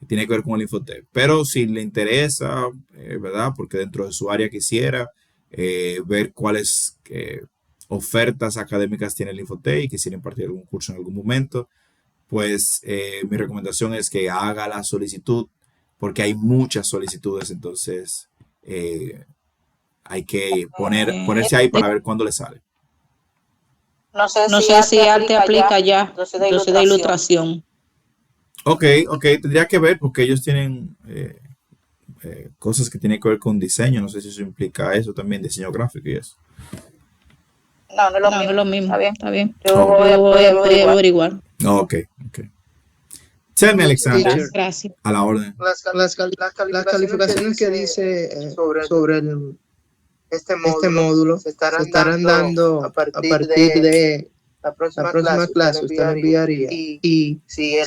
Tiene que ver con el Infotel. Pero si le interesa, ¿verdad? Porque dentro de su área quisiera ver cuáles ofertas académicas tiene el Infotel y quisiera impartir algún curso en algún momento, pues mi recomendación es que haga la solicitud porque hay muchas solicitudes, entonces hay que ponerse ahí para ver cuándo le sale. No sé si arte aplica ya. Yo soy de ilustración. Ok, tendría que ver porque ellos tienen cosas que tienen que ver con diseño, no sé si eso implica eso también, diseño gráfico y eso. No es lo mismo. Está bien. Yo voy a averiguar. Ok. Tell me, Alexander. Teacher, Gracias. A la orden. Las calificaciones que dice sobre este módulo se estarán dando a partir de la próxima clase. Usted lo enviaría. Y si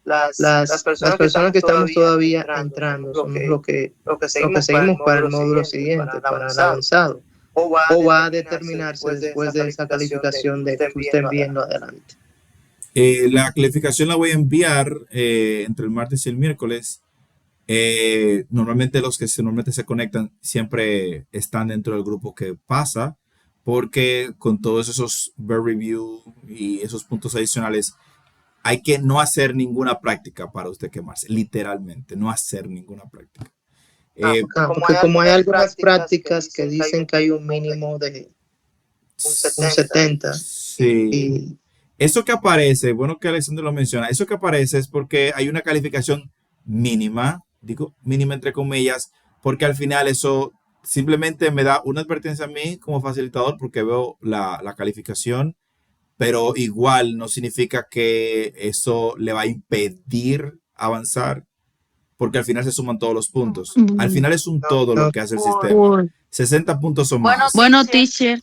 las personas que estamos todavía entrando somos lo que seguimos para el módulo siguiente, para el avanzado, o va a determinarse después de esa calificación de que usted envíe adelante. La calificación la voy a enviar entre el martes y el miércoles. Normalmente los que normalmente se conectan siempre están dentro del grupo que pasa, porque con todos esos bear review y esos puntos adicionales hay que no hacer ninguna práctica para usted quemarse, literalmente, no hacer ninguna práctica. Porque como hay algunas prácticas que dicen que hay un mínimo de un 70. Sí. Y eso que aparece, bueno que Alexander lo menciona, eso que aparece es porque hay una calificación mínima, digo mínima entre comillas, porque al final eso simplemente me da una advertencia a mí como facilitador porque veo la calificación, pero igual no significa que eso le va a impedir avanzar, porque al final se suman todos los puntos. Al final es un todo lo que hace el sistema. 60 puntos o más. Bueno, teacher.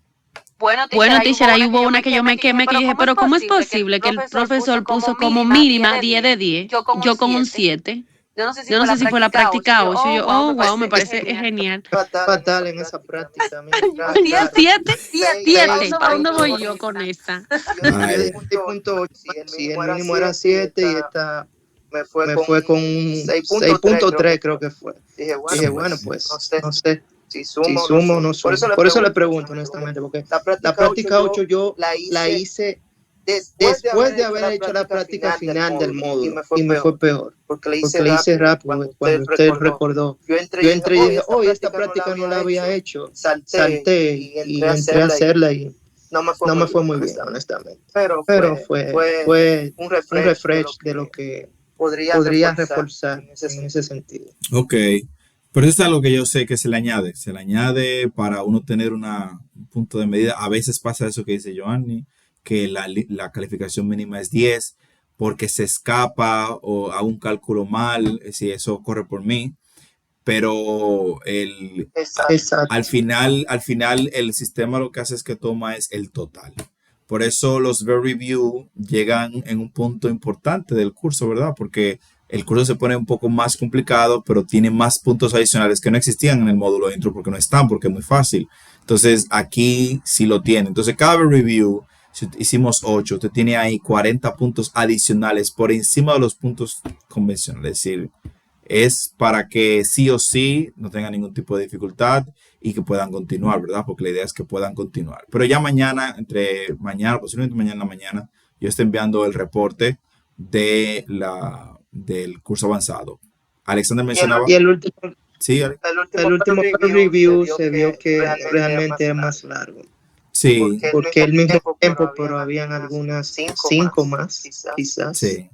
Bueno, teacher, ahí hubo una que yo me quemé, que yo dije, pero ¿cómo es posible que el profesor puso como mínima 10 de 10, yo con un 7? Yo no sé si fue la práctica 8, yo, oh, wow, me parece genial. Fatal en esa práctica, mira, Yo, claro. 7, 7, ¿para dónde voy 6.8. yo con esta? Yo Ay, dije 6.8, si el mínimo era 7 y esta me fue con un 6.3 creo que fue. Dije, sí. bueno, pues no sé si sumo o no sumo. Por eso le pregunto honestamente, porque la práctica 8 yo la hice después de haber hecho la práctica final del módulo y me fue peor, porque le hice rápido. Cuando usted recordó, yo entré y dije, oh, esta práctica no la había hecho, salté y entré a hacerla y no me fue muy bien, honestamente. Pero fue un refresh de lo que podría reforzar en ese sentido. Ok, pero eso es algo que yo sé que se le añade para uno tener un punto de medida. A veces pasa eso que dice Joanny, que la calificación mínima es 10 porque se escapa o hago un cálculo mal, si eso corre por mí, pero Exacto. al final el sistema lo que hace es que toma es el total. Por eso los Ver Review llegan en un punto importante del curso, ¿verdad? Porque el curso se pone un poco más complicado, pero tiene más puntos adicionales que no existían en el módulo de intro porque no están, porque es muy fácil. Entonces aquí sí lo tiene. Entonces cada Ver Review, si hicimos 8, usted tiene ahí 40 puntos adicionales por encima de los puntos convencionales. Es decir, es para que sí o sí no tengan ningún tipo de dificultad y que puedan continuar, ¿verdad? Porque la idea es que puedan continuar. Pero ya mañana, entre mañana, posiblemente mañana en la mañana, yo estoy enviando el reporte del curso avanzado. Alexander mencionaba. Y el último, Sí, el último review se vio que realmente es más largo, sí, porque el mismo tiempo, pero habían algunas 5 más, quizás. sí.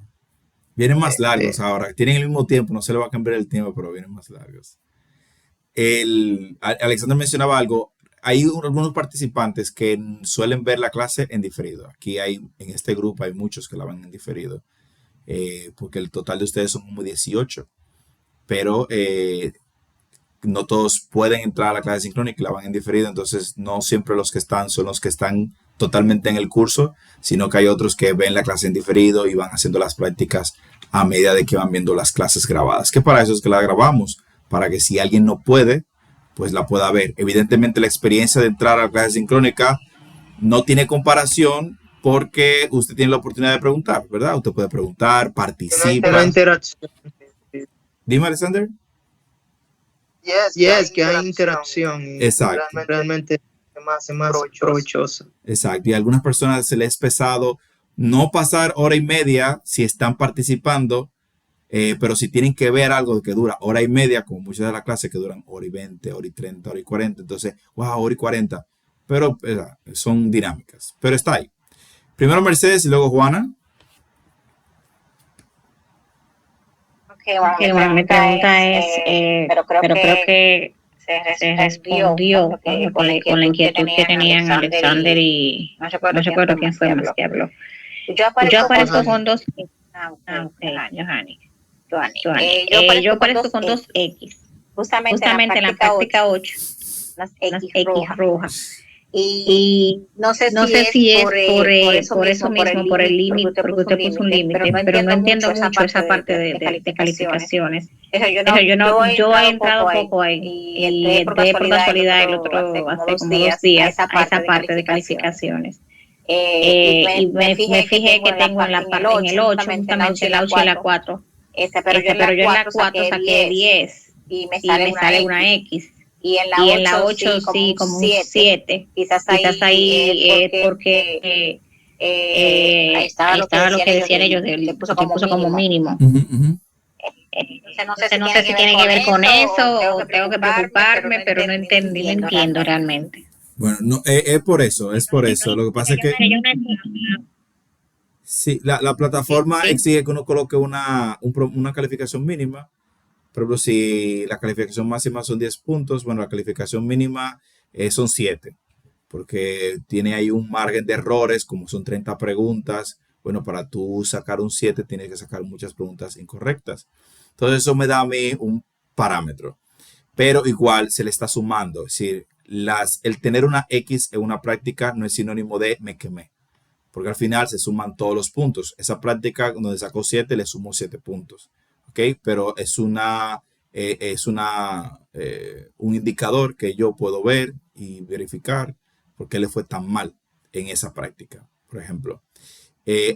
Vienen más largos Eh, ahora. Tienen el mismo tiempo, no se le va a cambiar el tiempo, pero vienen más largos. Alexander mencionaba algo. Hay algunos participantes que suelen ver la clase en diferido. Aquí en este grupo hay muchos que la ven en diferido, porque el total de ustedes son como 18, pero no todos pueden entrar a la clase sincrónica y la van en diferido, entonces no siempre los que están son los que están totalmente en el curso, sino que hay otros que ven la clase en diferido y van haciendo las prácticas a medida de que van viendo las clases grabadas, que para eso es que la grabamos, para que si alguien no puede, pues la pueda ver. Evidentemente la experiencia de entrar a la clase sincrónica no tiene comparación porque usted tiene la oportunidad de preguntar, ¿verdad? Usted puede preguntar, una participa. interacción. Dime, Alexander. Y es que hay interacción y Exacto. realmente es más provechoso. Exacto. Y a algunas personas se les es pesado no pasar hora y media si están participando, pero si tienen que ver algo que dura hora y media, como muchas de las clases que duran hora y 20, hora y 30, hora y 40, entonces, wow, hora y 40. Pero son dinámicas. Pero está ahí. Primero Mercedes y luego Juana. Ok, bueno, mi pregunta es, pero creo que se respondió con la inquietud que tenían Alexander y no recuerdo quién fue más que habló. Yo aparezco con dos X. Ok, Johanny. Yo aparezco con dos X. Justamente en la práctica 8, unas X rojas. Y no sé si es por eso mismo, por el límite, porque usted puso un límite, pero no entiendo mucho esa parte de calificaciones. Yo he entrado poco ahí y entré por casualidad el otro hace como 2 días a esa parte de calificaciones. Y me fijé que tengo en el 8 justamente la 8 y la 4. Pero yo en la 4 saqué 10 y me sale una X. Y en la 8 sí, como un 7. Quizás ahí es porque ahí estaba lo que decían ellos, le puso como mínimo. Entonces no sé si tiene que ver con eso o tengo que preocuparme, pero no entiendo realmente. Bueno, no, es por eso, es por eso. Lo que pasa es que sí, la plataforma exige que uno coloque una calificación mínima. Por ejemplo, si la calificación máxima son 10 puntos, bueno, la calificación mínima son 7, porque tiene ahí un margen de errores, como son 30 preguntas. Bueno, para tú sacar un 7 tienes que sacar muchas preguntas incorrectas. Entonces eso me da a mí un parámetro, pero igual se le está sumando. Es decir, el tener una X en una práctica no es sinónimo de me quemé, porque al final se suman todos los puntos. Esa práctica donde sacó 7 le sumo 7 puntos, ¿ok? Pero un indicador que yo puedo ver y verificar por qué le fue tan mal en esa práctica. Por ejemplo,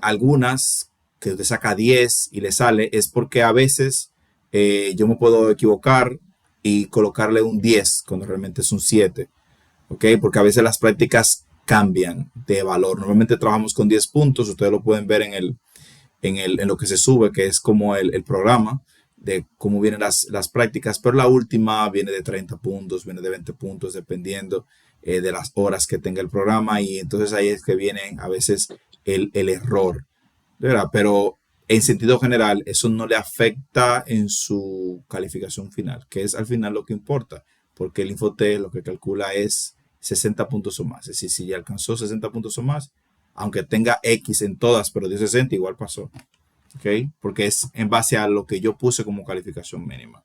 algunas que usted saca 10 y le sale es porque a veces yo me puedo equivocar y colocarle un 10 cuando realmente es un 7, ¿ok? Porque a veces las prácticas cambian de valor. Normalmente trabajamos con 10 puntos, ustedes lo pueden ver en lo que se sube, que es como el programa de cómo vienen las prácticas, pero la última viene de 30 puntos, viene de 20 puntos, dependiendo de las horas que tenga el programa, y entonces ahí es que viene a veces el error, ¿verdad? Pero en sentido general, eso no le afecta en su calificación final, que es al final lo que importa, porque el Infotest lo que calcula es 60 puntos o más. Es decir, si ya alcanzó 60 puntos o más, aunque tenga X en todas, pero de 60 igual pasó. ¿Ok? Porque es en base a lo que yo puse como calificación mínima.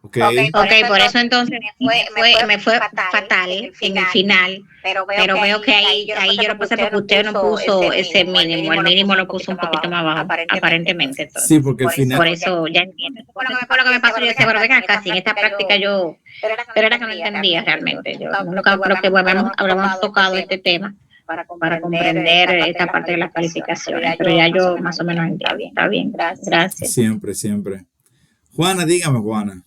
¿Ok? Ok, por eso entonces me fue fatal en el final, pero veo que ahí yo lo pasé porque usted no puso ese mínimo, el mínimo lo puso un poquito más bajo, aparentemente. Sí, Entonces, porque al final. por eso ya entiendo. Eso fue lo que me pasó. Yo decía, pero venga acá, si en esta práctica pero era que no entendía realmente. Yo nunca creo que hablamos tocado este tema para comprender esta parte de las calificaciones, pero ya yo más o menos entiendo. Está bien, gracias. Siempre, siempre. Juana, dígame, Juana.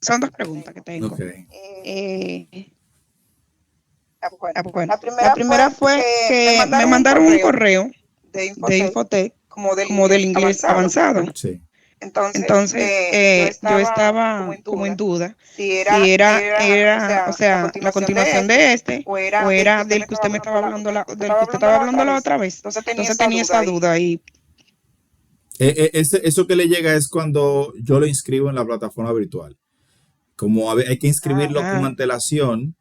Son dos preguntas que tengo. Okay. Bueno, la primera fue que me mandaron un correo de Infotec como del inglés avanzado. Sí. Entonces, yo estaba como en duda si era, o sea, la continuación de este o era del que usted me estaba hablando, del que usted estaba hablando la otra vez. Entonces tenía esa duda ahí. Eso que le llega es cuando yo lo inscribo en la plataforma virtual. Como hay que inscribirlo con antelación,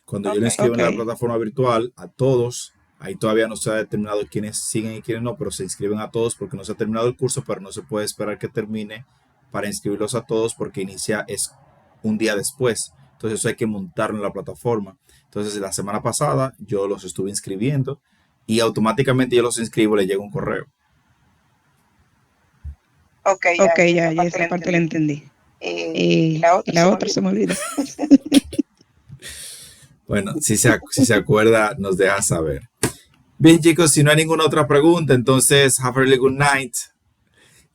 cuando yo lo inscribo en la plataforma virtual a todos, ahí todavía no se ha determinado quiénes siguen y quiénes no, pero se inscriben a todos porque no se ha terminado el curso, pero no se puede esperar que termine para inscribirlos a todos porque inicia es un día después. Entonces eso hay que montarlo en la plataforma. Entonces la semana pasada yo los estuve inscribiendo y automáticamente yo los inscribo, le llega un correo. Ok, ya esa parte la entendí. La otra se me olvidó. Bueno, si se acuerda, nos deja saber. Bien, chicos, si no hay ninguna otra pregunta, entonces have a really good night.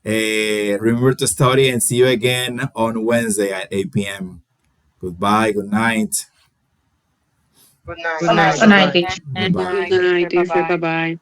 Remember to study and see you again on Wednesday at 8 p.m. Goodbye, good night. Good night. Good night, Good night. Good night, teacher. Bye-bye.